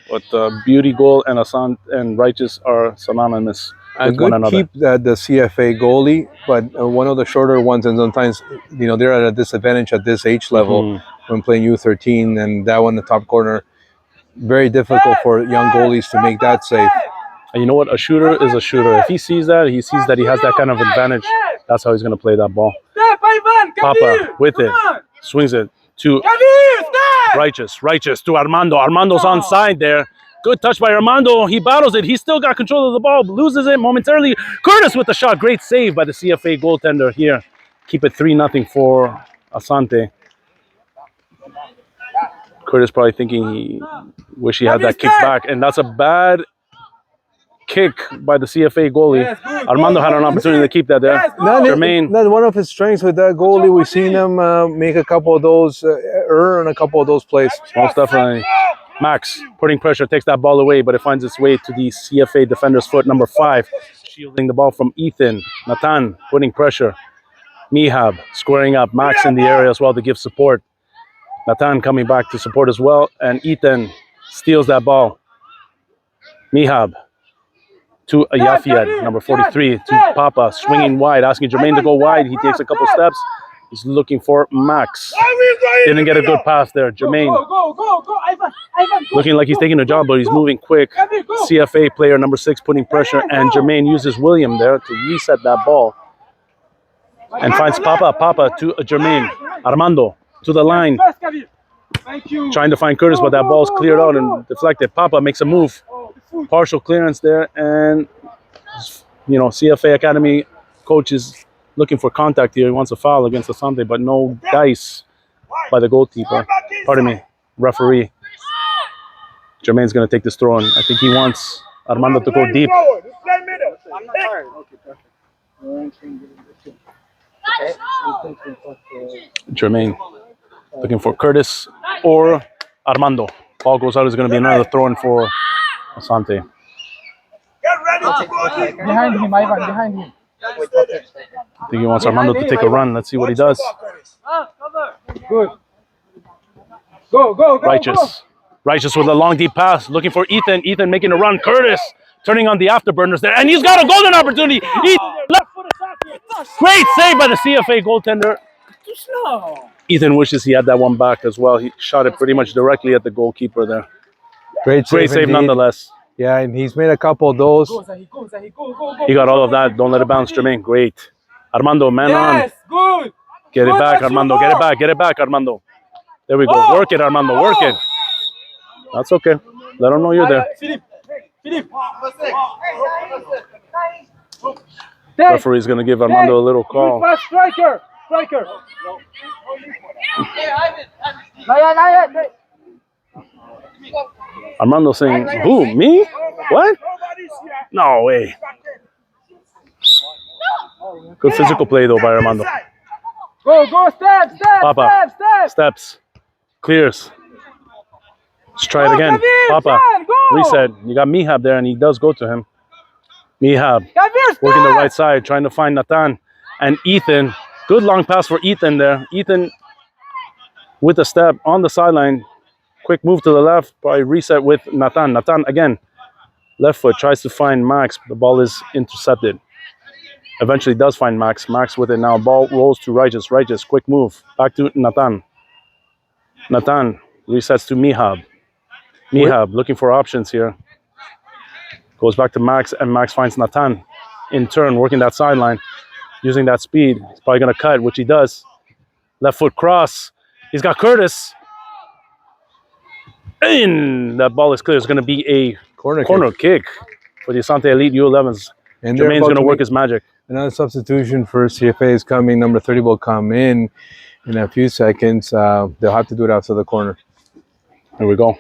But Beauty goal and Asante and Righteous are synonymous with one another. Keep the CFA goalie, but one of the shorter ones, and sometimes, you know, they're at a disadvantage at this age level when playing U13, and that one, the top corner, very difficult for young goalies to make that save. And you know what? A shooter is a shooter. If he sees that he has that kind of advantage, that's how he's going to play that ball. Papa with it. Swings it to Righteous to Armando. Armando's onside there. Good touch by Armando. He battles it. He's still got control of the ball. Loses it momentarily. Curtis with the shot. Great save by the CFA goaltender here. Keep it 3-0 for Asante. Curtis probably thinking he wish he had that kick back, and that's a bad kick by the CFA goalie. Armando had an opportunity to keep that there. Jermaine, Not one of his strengths with that goalie. We've seen him make a couple of those, earn a couple of those plays. most definitely. Max putting pressure, takes that ball away, but it finds its way to the CFA defender's foot, number 5, shielding the ball from Ethan. Nathan putting pressure. Mihab squaring up. Max in the area as well to give support. Nathan coming back to support as well, and Ethan steals that ball. Mihab to Ayafiad, number 43, to Papa, swinging wide, asking Jermaine to go wide. He takes a couple steps. He's looking for Max. Didn't get a good pass there. Jermaine Go, Ivan, go. looking like he's taking a job, but he's moving quick. CFA player number 6 putting pressure, and Jermaine uses William there to reset that ball. And finds Papa. Papa to Jermaine. Armando to the line. First, Kabir. Thank you. Trying to find Curtis, but that ball's cleared out and deflected. Papa makes a move. Partial clearance there, and CFA Academy coach is looking for contact here. He wants a foul against Asante, but no dice by the goalkeeper. Pardon me, referee. Jermaine's going to take this throw, and I think he wants Armando to go deep. I'm not tired. Okay, perfect. Jermaine looking for Curtis or Armando. Ball goes out. Is going to be another throw-in for Asante. Behind him, Ivan, behind him. I think he wants Armando to take a run. Let's see what he does. Good. Go. Righteous with a long deep pass. Looking for Ethan. Ethan making a run. Curtis turning on the afterburners there. And he's got a golden opportunity. Ethan, left foot Asante. Great save by the CFA goaltender. Ethan wishes he had that one back as well. He shot it pretty much directly at the goalkeeper there. Great save indeed. nonetheless. Yeah, and he's made a couple of those. Go. He got all of that. Don't let it bounce, Jermaine. Great. Armando, man on. Yes, good. Get it back, Armando. Get it back, Armando. There we go. Work it, Armando. Work it. That's okay. Let him know you're there. Philippe. Referee's going to give Armando a little call. Good pass, striker. Armando saying, who, me? What? No way. Good physical play, though, by Armando. Go, step. Papa, steps, clears. Let's try it again. Kabir, Papa, go. reset. You got Mihab there, and he does go to him. Mihab Kabir, working the right side, trying to find Nathan. And Ethan, good long pass for Ethan there. Ethan with a step on the sideline. Quick move to the left, probably reset with Nathan. Nathan again, left foot, tries to find Max. The ball is intercepted. Eventually does find Max. Max with it now. Ball rolls to Righteous. Righteous, quick move. Back to Nathan. Nathan resets to Mihab. Mihab looking for options here. Goes back to Max, and Max finds Nathan. In turn, working that sideline. Using that speed. He's probably going to cut, which he does. Left foot cross. He's got Curtis. And that ball is clear. It's going to be a corner kick for the Asante Elite U11s. And Jermaine's going to work his magic. Another substitution for CFA is coming. Number 30 will come in a few seconds. They'll have to do it after the corner. Here we go.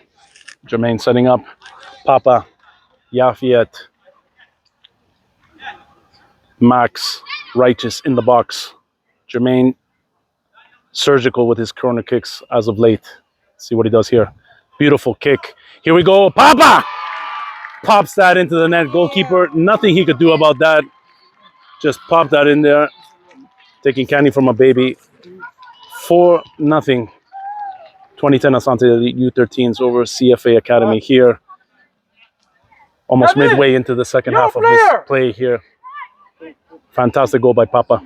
Jermaine setting up. Papa, Yafiet, Max, Righteous in the box. Jermaine surgical with his corner kicks as of late. Let's see what he does here. Beautiful kick. Here we go. Papa pops that into the net. Goalkeeper, nothing he could do about that. Just pop that in there. Taking candy from a baby. 4-0. 2010 Asante Elite U13s over CFA Academy here. Almost midway into the second half of this play here. Fantastic goal by Papa.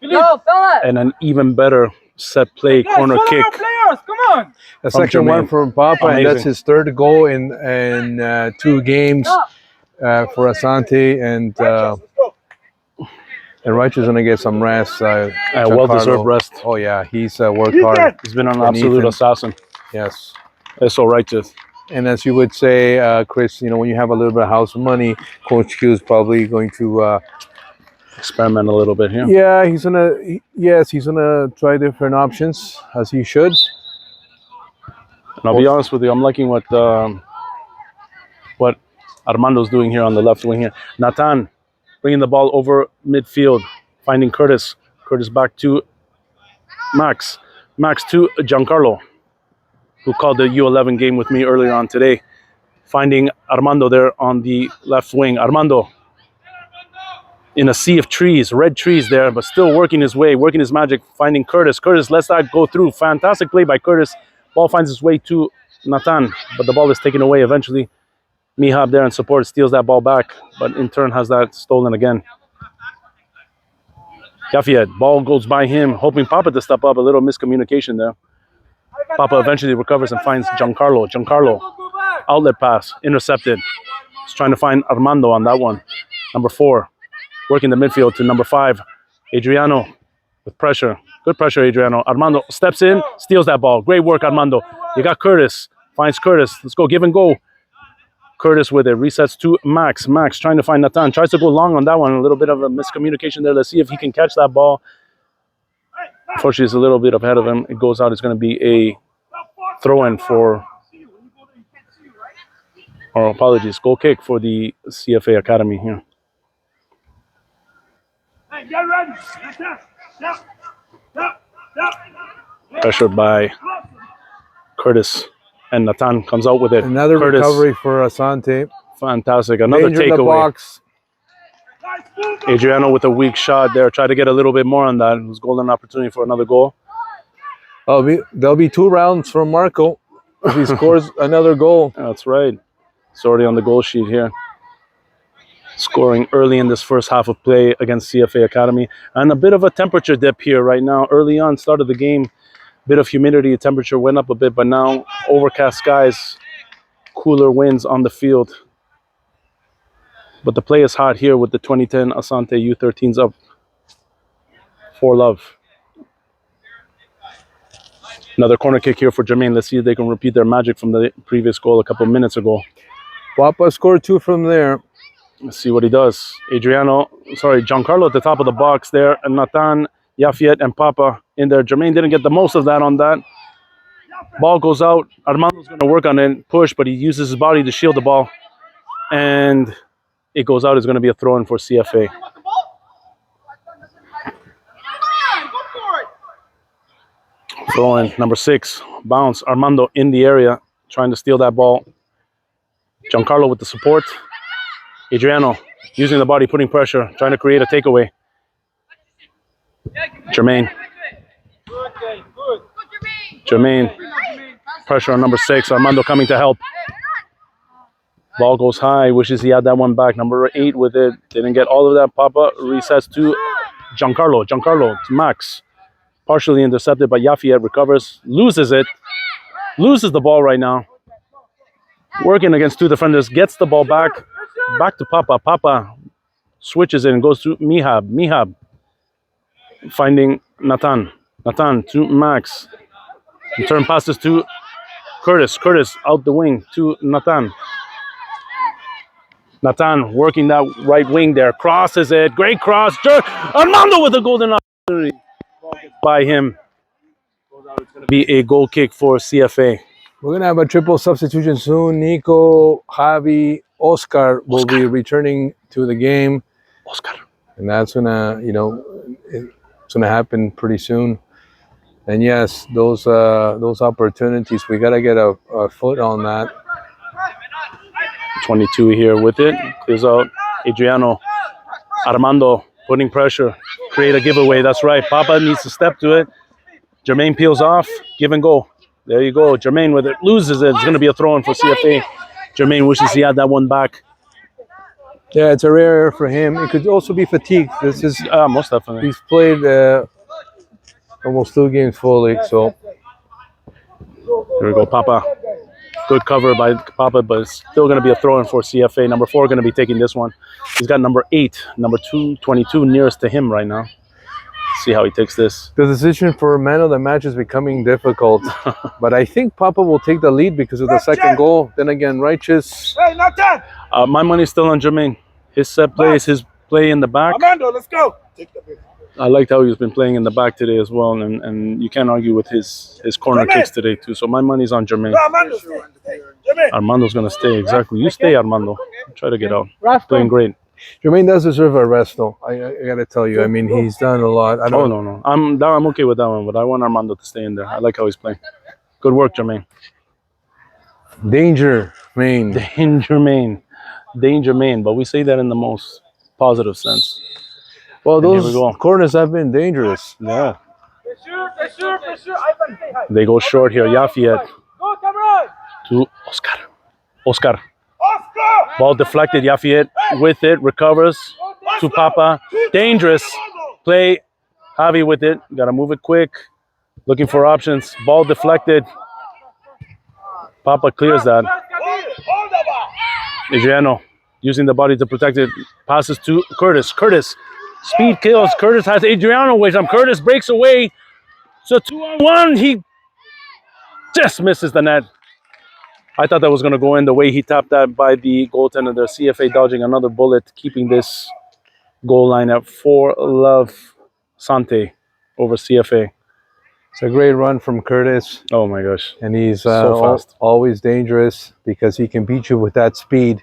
And an even better set play corner kick. Come on. A second one from Papa, and that's his third goal in 2 games for Asante, and Righteous is gonna get some rest. Well-deserved rest. Oh yeah, he's worked hard. He's been an absolute assassin. Yes. It's so Righteous. And as you would say, Chris, when you have a little bit of house money, Coach Q is probably going to experiment a little bit here. Yeah, he's gonna try different options, as he should. And I'll be honest with you, I'm liking what Armando's doing here on the left wing here. Nathan bringing the ball over midfield, finding Curtis. Curtis back to Max. Max to Giancarlo, who called the U11 game with me earlier on today. Finding Armando there on the left wing. Armando in a sea of trees, red trees there, but still working his way, working his magic, finding Curtis. Curtis lets that go through. Fantastic play by Curtis. Ball finds its way to Nathan, but the ball is taken away eventually. Mihab there in support steals that ball back, but in turn has that stolen again. Yafiet, ball goes by him, hoping Papa to step up. A little miscommunication there. Papa eventually recovers and finds Giancarlo. Giancarlo, outlet pass, intercepted. He's trying to find Armando on that one. Number 4, working the midfield to number 5. Adriano with pressure. Good pressure, Adriano. Armando steps in, steals that ball. Great work, Armando. You got Curtis. Finds Curtis. Let's go, give and go. Curtis with it. Resets to Max. Max trying to find Nathan. Tries to go long on that one. A little bit of a miscommunication there. Let's see if he can catch that ball. Unfortunately, it's a little bit ahead of him. It goes out. It's going to be a throw-in for, or apologies, goal kick for the CFA Academy here. Pressured by Curtis, and Nathan comes out with it. Another Curtis, recovery for Asante. fantastic. Another Danger in the takeaway. box. Adriano with a weak shot there. Try to get a little bit more on that. It was golden opportunity for another goal. There'll be 2 rounds from Marco if he scores another goal. That's right. It's already on the goal sheet here. Scoring early in this first half of play against CFA Academy. And a bit of a temperature dip here right now. Early on, start of the game, bit of humidity. Temperature went up a bit, but now overcast skies, cooler winds on the field. But the play is hot here with the 2010 Asante U13s up 4-love. Another corner kick here for Jermaine. Let's see if they can repeat their magic from the previous goal a couple minutes ago. Papa scored 2 from there. Let's see what he does. Giancarlo at the top of the box there, and Nathan, Yafiet, and Papa in there. Jermaine didn't get the most of that on that. Ball goes out. Armando's going to work on it, push, but he uses his body to shield the ball. And it goes out. It's going to be a throw-in for CFA. Throw-in, number 6. Bounce. Armando in the area, trying to steal that ball. Giancarlo with the support. Adriano using the body, putting pressure, trying to create a takeaway. Jermaine. Jermaine. Pressure on number 6. Armando coming to help. Ball goes high. Wishes he had that one back. Number 8 with it. Didn't get all of that. Papa resets to Giancarlo. Giancarlo to Max. Partially intercepted by Yafiet. Recovers. Loses it. Loses the ball right now. Working against 2 defenders. Gets the ball back. Back to Papa. Papa switches it and goes to Mihab. Mihab finding Nathan. Nathan to Max. Return passes to Curtis. Curtis out the wing to Nathan. Nathan working that right wing there. Crosses it. Great cross. Armando with a golden opportunity. By him. It's going to be a goal kick for CFA. We're going to have a triple substitution soon. Nico, Javi, Oscar will be returning to the game. Oscar. And that's going to, it's going to happen pretty soon. And yes, those opportunities, we got to get a foot on that. 22 here with it. Clears out Adriano. Armando putting pressure. Create a giveaway. That's right. Papa needs to step to it. Jermaine peels off. Give and go. There you go. Jermaine with it. Loses it. It's going to be a throw-in for CFA. Jermaine wishes he had that one back. Yeah, it's a rare error for him. It could also be fatigue. This is most definitely. He's played almost 2 games fully. So here we go, Papa. Good cover by Papa, but it's still going to be a throw-in for CFA. Number 4 going to be taking this one. He's got number 8, number 22 nearest to him right now. See how he takes this. The decision for man of the match is becoming difficult, but I think Papa will take the lead because of the second goal. Then again, Righteous. Hey, Nathan! My money's still on Jermaine. His set plays, his play in the back. Armando, let's go. Take the big. I liked how he's been playing in the back today as well, and you can't argue with his corner kicks today too. So my money's on Jermaine. Go, Armando. Hey, Jermaine. Armando's gonna stay. Exactly. You stay, Armando. Try to get out. Raf, Playing great. Jermaine does deserve a rest, though. I got to tell you. I mean, he's done a lot. I Oh don't. no. I'm okay with that one, but I want Armando to stay in there. I like how he's playing. Good work, Jermaine. Danger, Maine. Danger Maine. But we say that in the most positive sense. Well, And here those we go. corners have been dangerous. Yeah. Pressure. Ivan, say hi. They go short here. Yafiet Go, Cameron. to Oscar. Oscar. Oscar. Ball deflected. Yafiet with it. Recovers to Papa. Dangerous play. Javi with it. Got to move it quick. Looking for options. Ball deflected. Papa clears that. Hold the ball. Adriano using the body to protect it. Passes to Curtis. Curtis. Speed kills. Curtis has Adriano with him. Curtis breaks away. So 2-on-1. He just misses the net. I thought that was going to go in the way he tapped that by the goaltender there. CFA dodging another bullet, keeping this goal line at 4-love. Asante over CFA. It's a great run from Curtis, Oh my gosh. and he's So fast. always dangerous because he can beat you with that speed.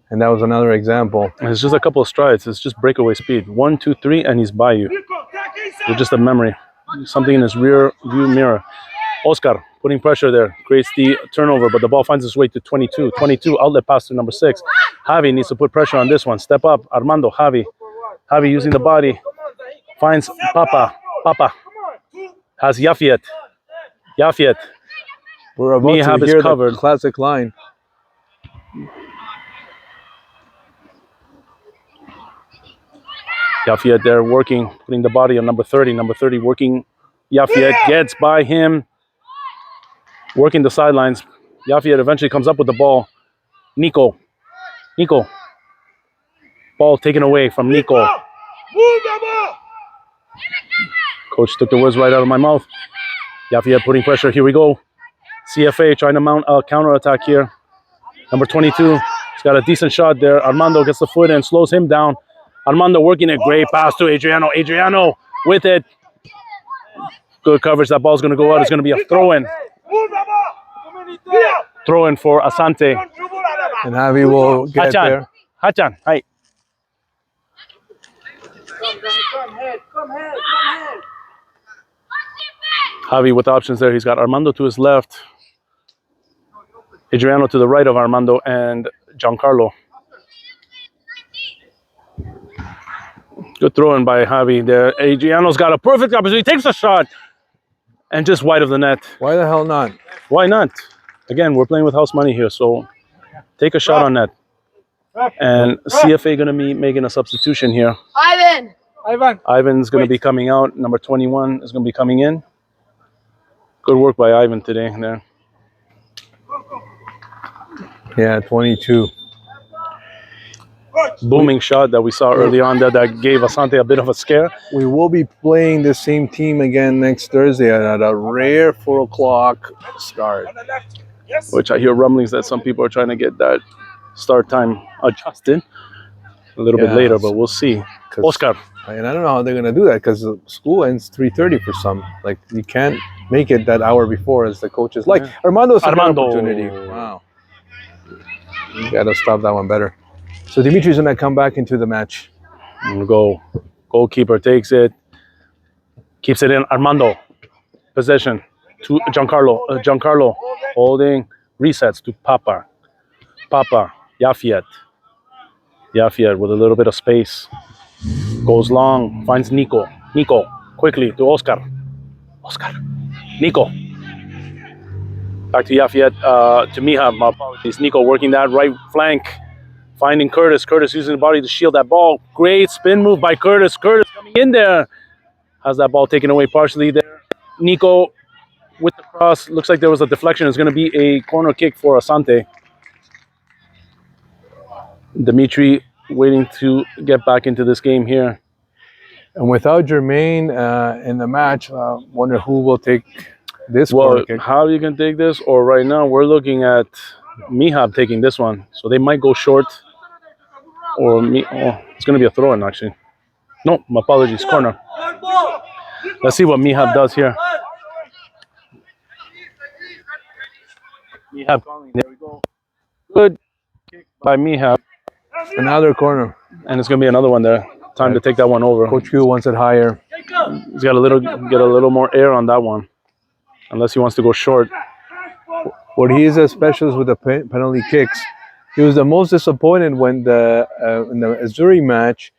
And that was another example. And it's just a couple of strides. It's just breakaway speed. 1, 2, 3, and he's by you. With just a memory. Something in his rear view mirror. Oscar putting pressure there. Creates the turnover, but the ball finds its way to 22. 22, outlet pass to number 6. Javi needs to put pressure on this one. Step up. Armando, Javi. Javi using the body. Finds Papa. Papa has Yafiet. We're about Mihab to is hear covered. the classic line. Yafiet there working, putting the body on number 30. Number 30 working. Yafiet gets by him. Working the sidelines. Yafiet eventually comes up with the ball. Nico. Ball taken away from Nico. Move the ball. Coach took the words right out of my mouth. Yafiet putting pressure. Here we go. CFA trying to mount a counterattack here. Number 22. He's got a decent shot there. Armando gets the foot and slows him down. Armando working a great pass to Adriano. Adriano with it. Good coverage. That ball's going to go out. It's going to be a throw-in. Move the ball. Here. Throw-in for Asante. Don't dribble at the back. And Javi will get there. Hachan. Hi. Come head. Javi with options there. He's got Armando to his left. Adriano to the right of Armando and Giancarlo. Good throw-in by Javi there. Adriano's got a perfect opportunity. Takes a shot. And just wide of the net. Why the hell not? Why not? Again, we're playing with house money here, so take a shot on net. And CFA going to be making a substitution here. Ivan. Ivan's going to be coming out. Number 21 is going to be coming in. Good work by Ivan today there. Yeah, 22. Booming shot that we saw early on that gave Asante a bit of a scare. We will be playing the same team again next Thursday at a rare 4 o'clock start. On the left. Yes. Which I hear rumblings that some people are trying to get that start time adjusted a little bit Yeah, later, but we'll see. 'Cause- Oscar. And I don't know how they're going to do that because school ends 3:30 for some. Like, you can't make it that hour before as the coaches. Like, Armando's a good Armando. opportunity. Wow. You got to stop that one better. So Dimitri's going to come back into the match. Go. Goalkeeper takes it. Keeps it in. Armando. Possession to Giancarlo. Giancarlo holding. Resets to Papa. Yafiet with a little bit of space. Goes long. Finds Nico. Quickly to Oscar. Nico. Back to Yafiet. To Mihab. My apologies. Nico working that right flank. Finding Curtis. Curtis using the body to shield that ball. Great spin move by Curtis. Curtis coming in there. Has that ball taken away partially there. Nico with the cross. Looks like there was a deflection. It's going to be a corner kick for Asante. Dimitri waiting to get back into this game here. And without Jermaine in the match, wonder who will take this Well, corner kick. how you can take this, or right now we're looking at Mihab taking this one. So they might go short. Or it's going to be a throw-in, actually. No, my apologies. Corner. Let's see what Mihab does here. Mihab calling. There we go. Good kick by Mihab. Another corner. And it's going to be another one there. Time to take that one over. Coach Q wants it higher. He's got get a little more air on that one. Unless he wants to go short. What he is a specialist with the penalty kicks. He was the most disappointed when in the Missouri match,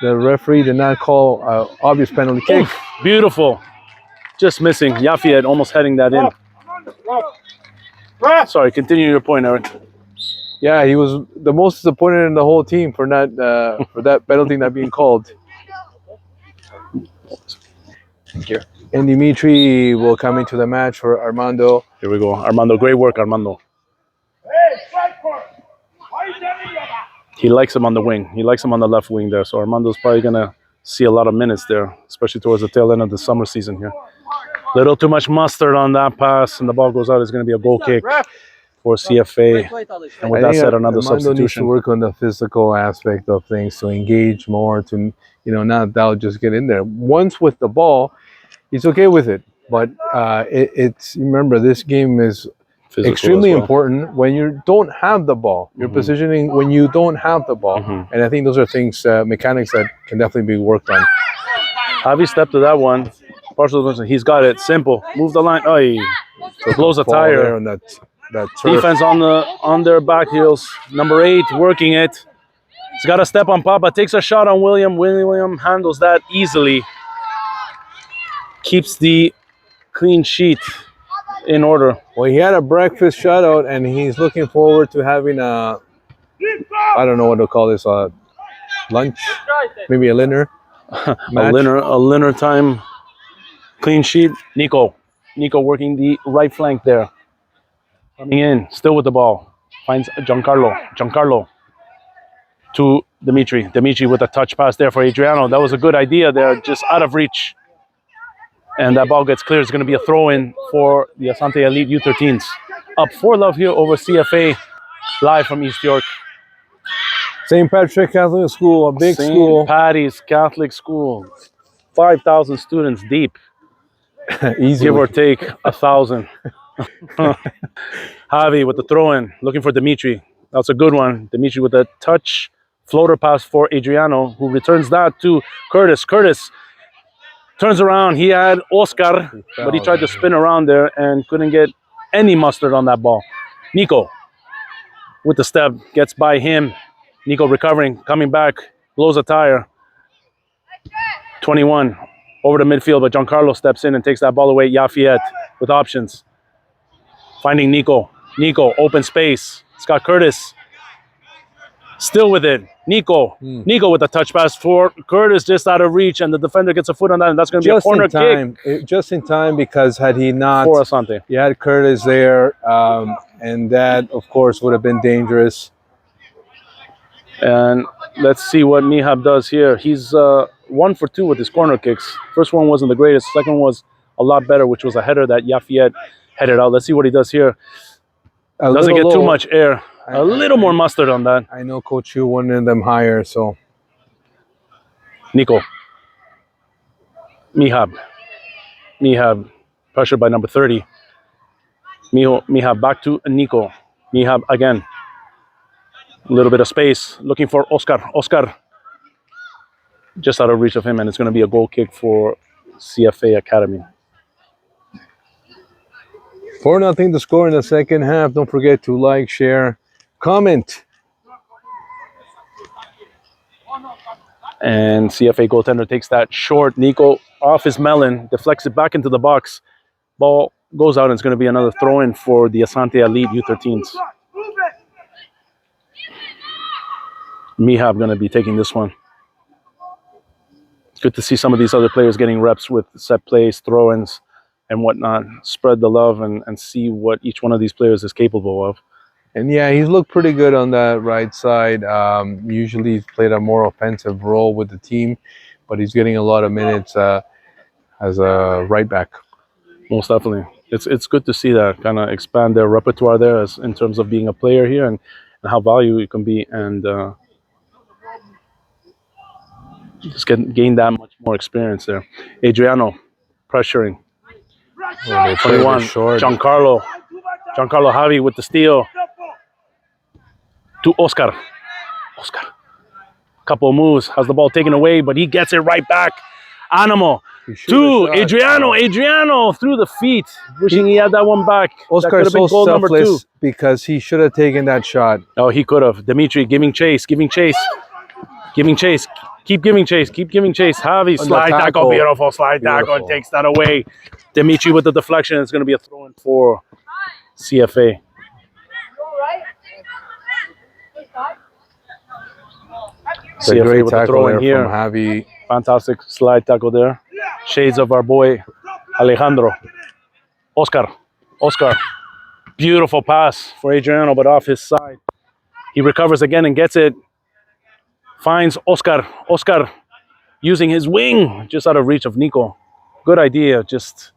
the referee did not call obvious penalty kick. Oof, beautiful. Just missing. Yafiet almost heading that in. Sorry, continue your point, Eric. Yeah, he was the most disappointed in the whole team for not for that penalty not being called. Thank you. And Dimitri will come into the match for Armando. Here we go. Armando, great work, Armando. He likes him on the wing. He likes him on the left wing there. So Armando's probably going to see a lot of minutes there, especially towards the tail end of the summer season here. Little too much mustard on that pass, and the ball goes out. It's going to be a goal kick for CFA. And with that said, another Armando needs to substitution. work on the physical aspect of things, to engage more, to not doubt, just get in there. Once with the ball, he's okay with it. But it's remember, this game is Physical extremely as well. important when you don't have the ball. Your positioning when you don't have the ball, and I think those are things, mechanics that can definitely be worked on. Javi stepped to that one. Partial, he's got it. Simple. Move the line. Oh, he blows a Fall there tire. on that turf. Defense on their back heels. Number 8 working it. He's got a step on Papa. Takes a shot on William. William handles that easily. Keeps the clean sheet in order. Well, he had a breakfast shutout, and he's looking forward to having I don't know what to call this, lunch, maybe a dinner. A Linner time clean sheet. Nico working the right flank there. Coming in, still with the ball. Finds Giancarlo to Dimitri. Dimitri with a touch pass there for Adriano. That was a good idea there, just out of reach. And that ball gets cleared. It's going to be a throw-in for the Asante Elite U13s. Up 4-0 here over CFA, live from East York. St. Patrick Catholic School, a big St. school. Patty's Catholic School. 5,000 students deep. Easy. Give or take 1,000. Javi with the throw-in, looking for Dimitri. That's a good one. Dimitri with a touch floater pass for Adriano, who returns that to Curtis. Curtis turns around. He had Oscar, but he tried to spin around there and couldn't get any mustard on that ball. Nico with the step, gets by him. Nico recovering, coming back, blows a tire. 21 over the midfield, but Giancarlo steps in and takes that ball away. Yafiet with options. Finding Nico. Nico, open space. Scott Curtis still with it. Nico with a touch pass for Curtis, just out of reach, and the defender gets a foot on that, and that's going to be a corner kick. Just in time, because had he not, for Asante. you had Curtis there, and that, of course, would have been dangerous. And let's see what Mihab does here. He's 1 for 2 with his corner kicks. First one wasn't the greatest. Second one was a lot better, which was a header that Yafiet headed out. Let's see what he does here. Doesn't get too much air. A little more mustard on that. I know Coach Yu wanted them higher, so. Nico. Mihab, pressured by number 30. Mihab back to Nico. Mihab again. A little bit of space, looking for Oscar. Oscar just out of reach of him, and it's going to be a goal kick for CFA Academy. 4-0 to score in the second half. Don't forget to like, share, comment. And CFA goaltender takes that short. Nico off his melon, deflects it back into the box. Ball goes out, and it's going to be another throw-in for the Asante Elite U13s. Mihab going to be taking this one. It's good to see some of these other players getting reps with set plays, throw-ins, and whatnot. Spread the love and see what each one of these players is capable of. And yeah, he's looked pretty good on that right side. Usually he's played a more offensive role with the team, but he's getting a lot of minutes as a right back. Most definitely. It's good to see that kind of expand their repertoire there as in terms of being a player here and how valuable it can be. And just gain that much more experience there. Adriano pressuring. When they play 21. this short. Giancarlo Javi with the steal to Oscar. Couple of moves, has the ball taken away, but he gets it right back. Animo He should to have shot. Adriano. Adriano through the feet, wishing he had that one back. That Oscar could is have been so goal number 2. selfless because he should have taken that shot. Oh, he could have. Dimitri giving chase. Keep giving chase. Javi, slide tackle. tackle. Beautiful slide tackle. Beautiful. Takes that away. Dimitri with the deflection. It's going to be a throw-in for CFA. It's a CFA great with the tackle throw there in here. from Javi. Fantastic slide tackle there. Shades of our boy Alejandro. Oscar. Beautiful pass for Adriano, but off his side. He recovers again and gets it. Finds Oscar. Oscar using his wing just out of reach of Nico. Good idea. Just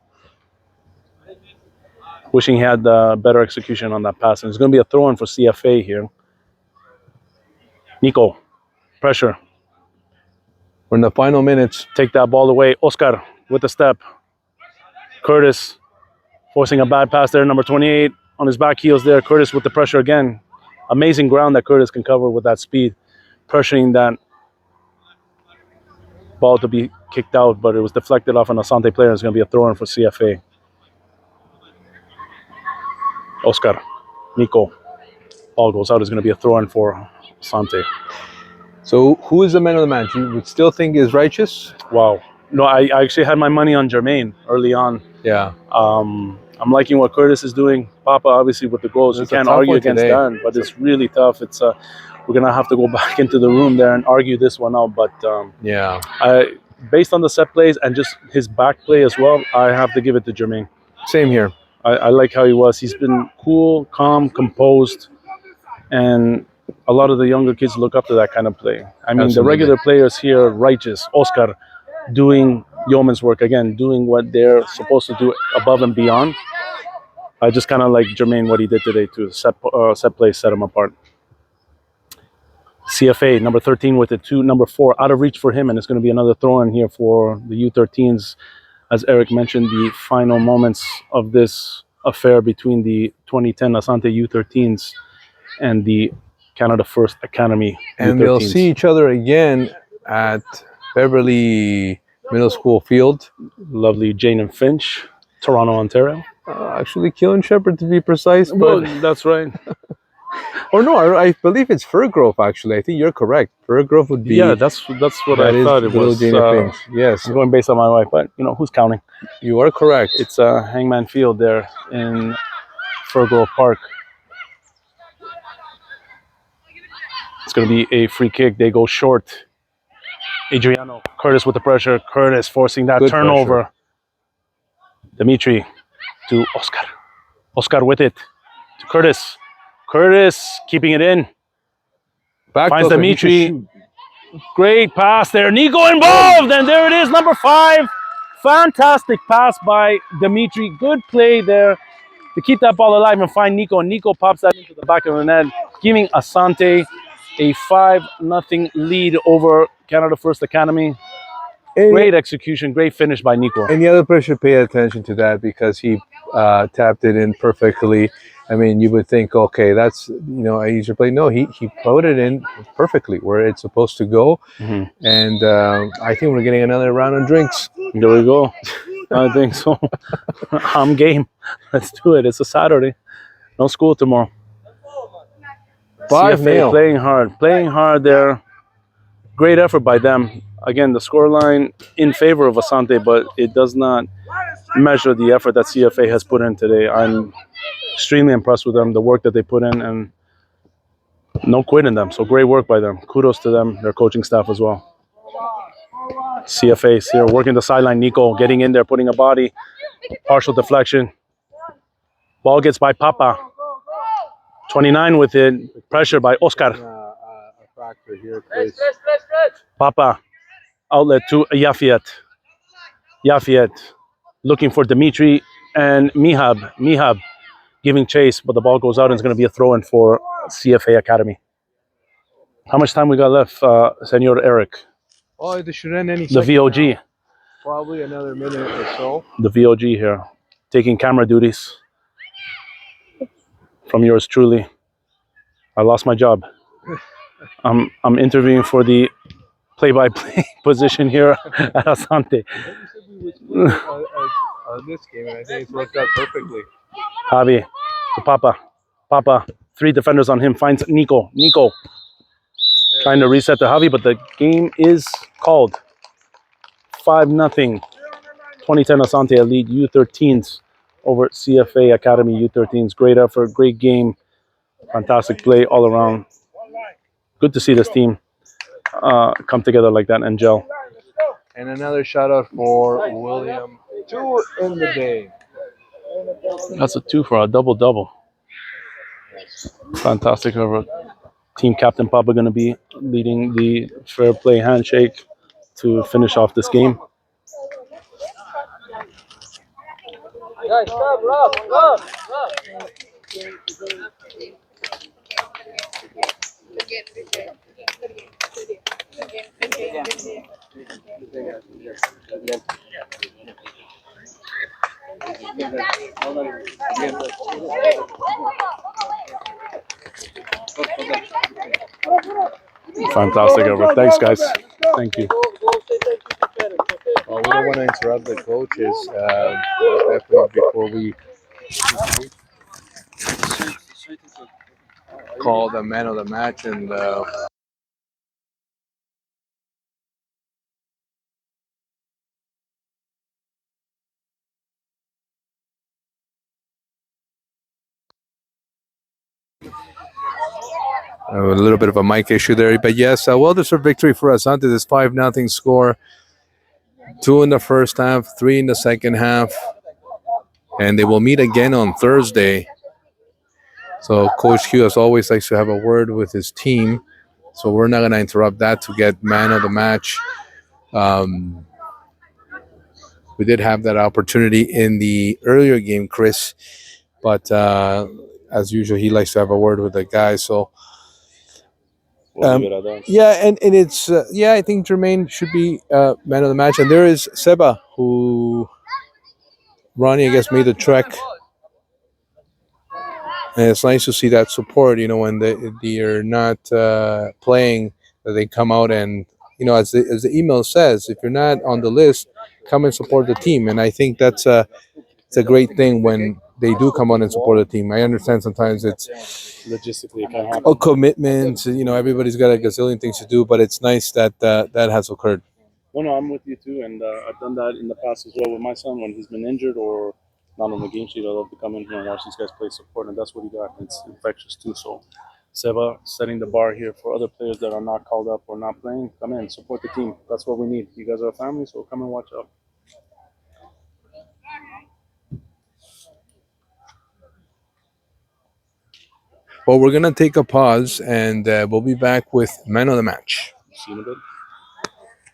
wishing he had better execution on that pass. And it's going to be a throw-in for CFA here. Nico. Pressure. We're in the final minutes. Take that ball away. Oscar with the step. Curtis forcing a bad pass there. Number 28 on his back heels there. Curtis with the pressure again. Amazing ground that Curtis can cover with that speed. Pressuring that ball to be kicked out, but it was deflected off an Asante player. It's going to be a throw-in for CFA. Oscar. Nico. Ball goes out. It's going to be a throw-in for Asante. So who is the man of the match? You would still think is Righteous? Wow. No, I actually had my money on Jermaine early on. Yeah. I'm liking what Curtis is doing. Papa, obviously, with the goals. It's You a can't tough argue one against today. that, but it's really tough. It's we're going to have to go back into the room there and argue this one out. But Yeah. based on the set plays and just his back play as well, I have to give it to Jermaine. Same here. I like how he was. He's been cool, calm, composed, and a lot of the younger kids look up to that kind of play. I mean, Absolutely. the regular players here, Righteous, Oscar, doing yeoman's work, again, doing what they're supposed to do above and beyond. I just kind of like Jermaine, what he did today to set play, set him apart. CFA, number 13 with it, number 4, out of reach for him, and it's going to be another throw-in here for the U13s. As Eric mentioned, the final moments of this affair between the 2010 Asante U13s and the Canada First Academy And U13s. they'll see each other again at Beverly Middle School Field. Lovely Jane and Finch, Toronto, Ontario. Actually, Keelan Shepherd to be precise, but Well, that's right. or no, I believe it's Fir Grove. Actually, I think you're correct. Fir Grove would be. Yeah, that's what that I is thought it Little was. Jane and Finch. Yes, I'm going based on my wife, but who's counting? you are correct. It's Hangman Field there in Fir Grove Park. It's going to be a free kick. They go short. Adriano. Curtis with the pressure. Curtis forcing that Good turnover. pressure. Dimitri to Oscar. Oscar with it to Curtis. Curtis keeping it in. Back Finds post, he should Dimitri. shoot. Great pass there. Nico involved. And there it is, number 5. Fantastic pass by Dimitri. Good play there to keep that ball alive and find Nico. And Nico pops that into the back of the net, giving Asante a 5-0 lead over Canada First Academy. Great execution, great finish by Nico. And the other player should pay attention to that because he tapped it in perfectly. I mean, you would think, okay, that's a easier play. No, he put it in perfectly where it's supposed to go. Mm-hmm. And I think we're getting another round of drinks. There we go. I think so. I'm game. Let's do it. It's a Saturday. No school tomorrow. 5-0. CFA playing hard there. Great effort by them. Again, the scoreline in favor of Asante, but it does not measure the effort that CFA has put in today. I'm extremely impressed with them, the work that they put in, and no quitting them. So great work by them. Kudos to them, their coaching staff as well. CFA is here working the sideline. Nico getting in there, putting a body, partial deflection. Ball gets by Papa. 29 with it. Pressure by Oscar. A factor here, Chris. Papa. Outlet to Yafiet. Yafiet looking for Dimitri and Mihab. Mihab giving chase, but the ball goes out and it's going to be a throw-in for CFA Academy. How much time we got left, Senor Eric? Oh, they should end any The second VOG. now. Probably another minute or so. The VOG here, taking camera duties from yours truly. I lost my job. I'm interviewing for the play-by-play position here at Asante. This game, and I think it's worked out perfectly. Javi to Papa. Papa, 3 defenders on him. Finds Nico. Nico trying to reset to Javi, but the game is called. 5-0. 2010 Asante lead U13s over CFA Academy U13s. Great effort, great game, fantastic play all around. Good to see this team come together like that and gel. And another shout out for William. 2 in the day. That's a 2 for a double-double. Fantastic effort. Team captain Papa going to be leading the fair play handshake to finish off this game. Guys, stop, Rob. Fantastic effort. Thanks, guys. Thank you. Well, we don't want to interrupt the coaches. Definitely before we call the man of the match and. A little bit of a mic issue there, but yes, a well-deserved victory for Asante. This 5-0 score, 2 in the first half, 3 in the second half, and they will meet again on Thursday. So Coach Q, as always, likes to have a word with his team. So we're not going to interrupt that to get man of the match. We did have that opportunity in the earlier game, Chris, but as usual, he likes to have a word with the guys. So. Yeah, and it's I think Jermaine should be man of the match, and there is Seba who Ronnie I guess made the trek, and it's nice to see that support. You know, when they're not playing, that they come out and as the email says, if you're not on the list, come and support the team, and I think it's a great thing when they do come on and support the team. I understand sometimes it's Logistically, it can't happen. a commitment. Everybody's got a gazillion things to do, but it's nice that that has occurred. No, I'm with you too, and I've done that in the past as well with my son when he's been injured or not on the game sheet. I love to come in here and watch these guys play support, and that's what he got. It's infectious too. So, Seba setting the bar here for other players that are not called up or not playing. Come in, support the team. That's what we need. You guys are a family, so come and watch out. Well, we're gonna take a pause, and we'll be back with man of the match. See you in a bit.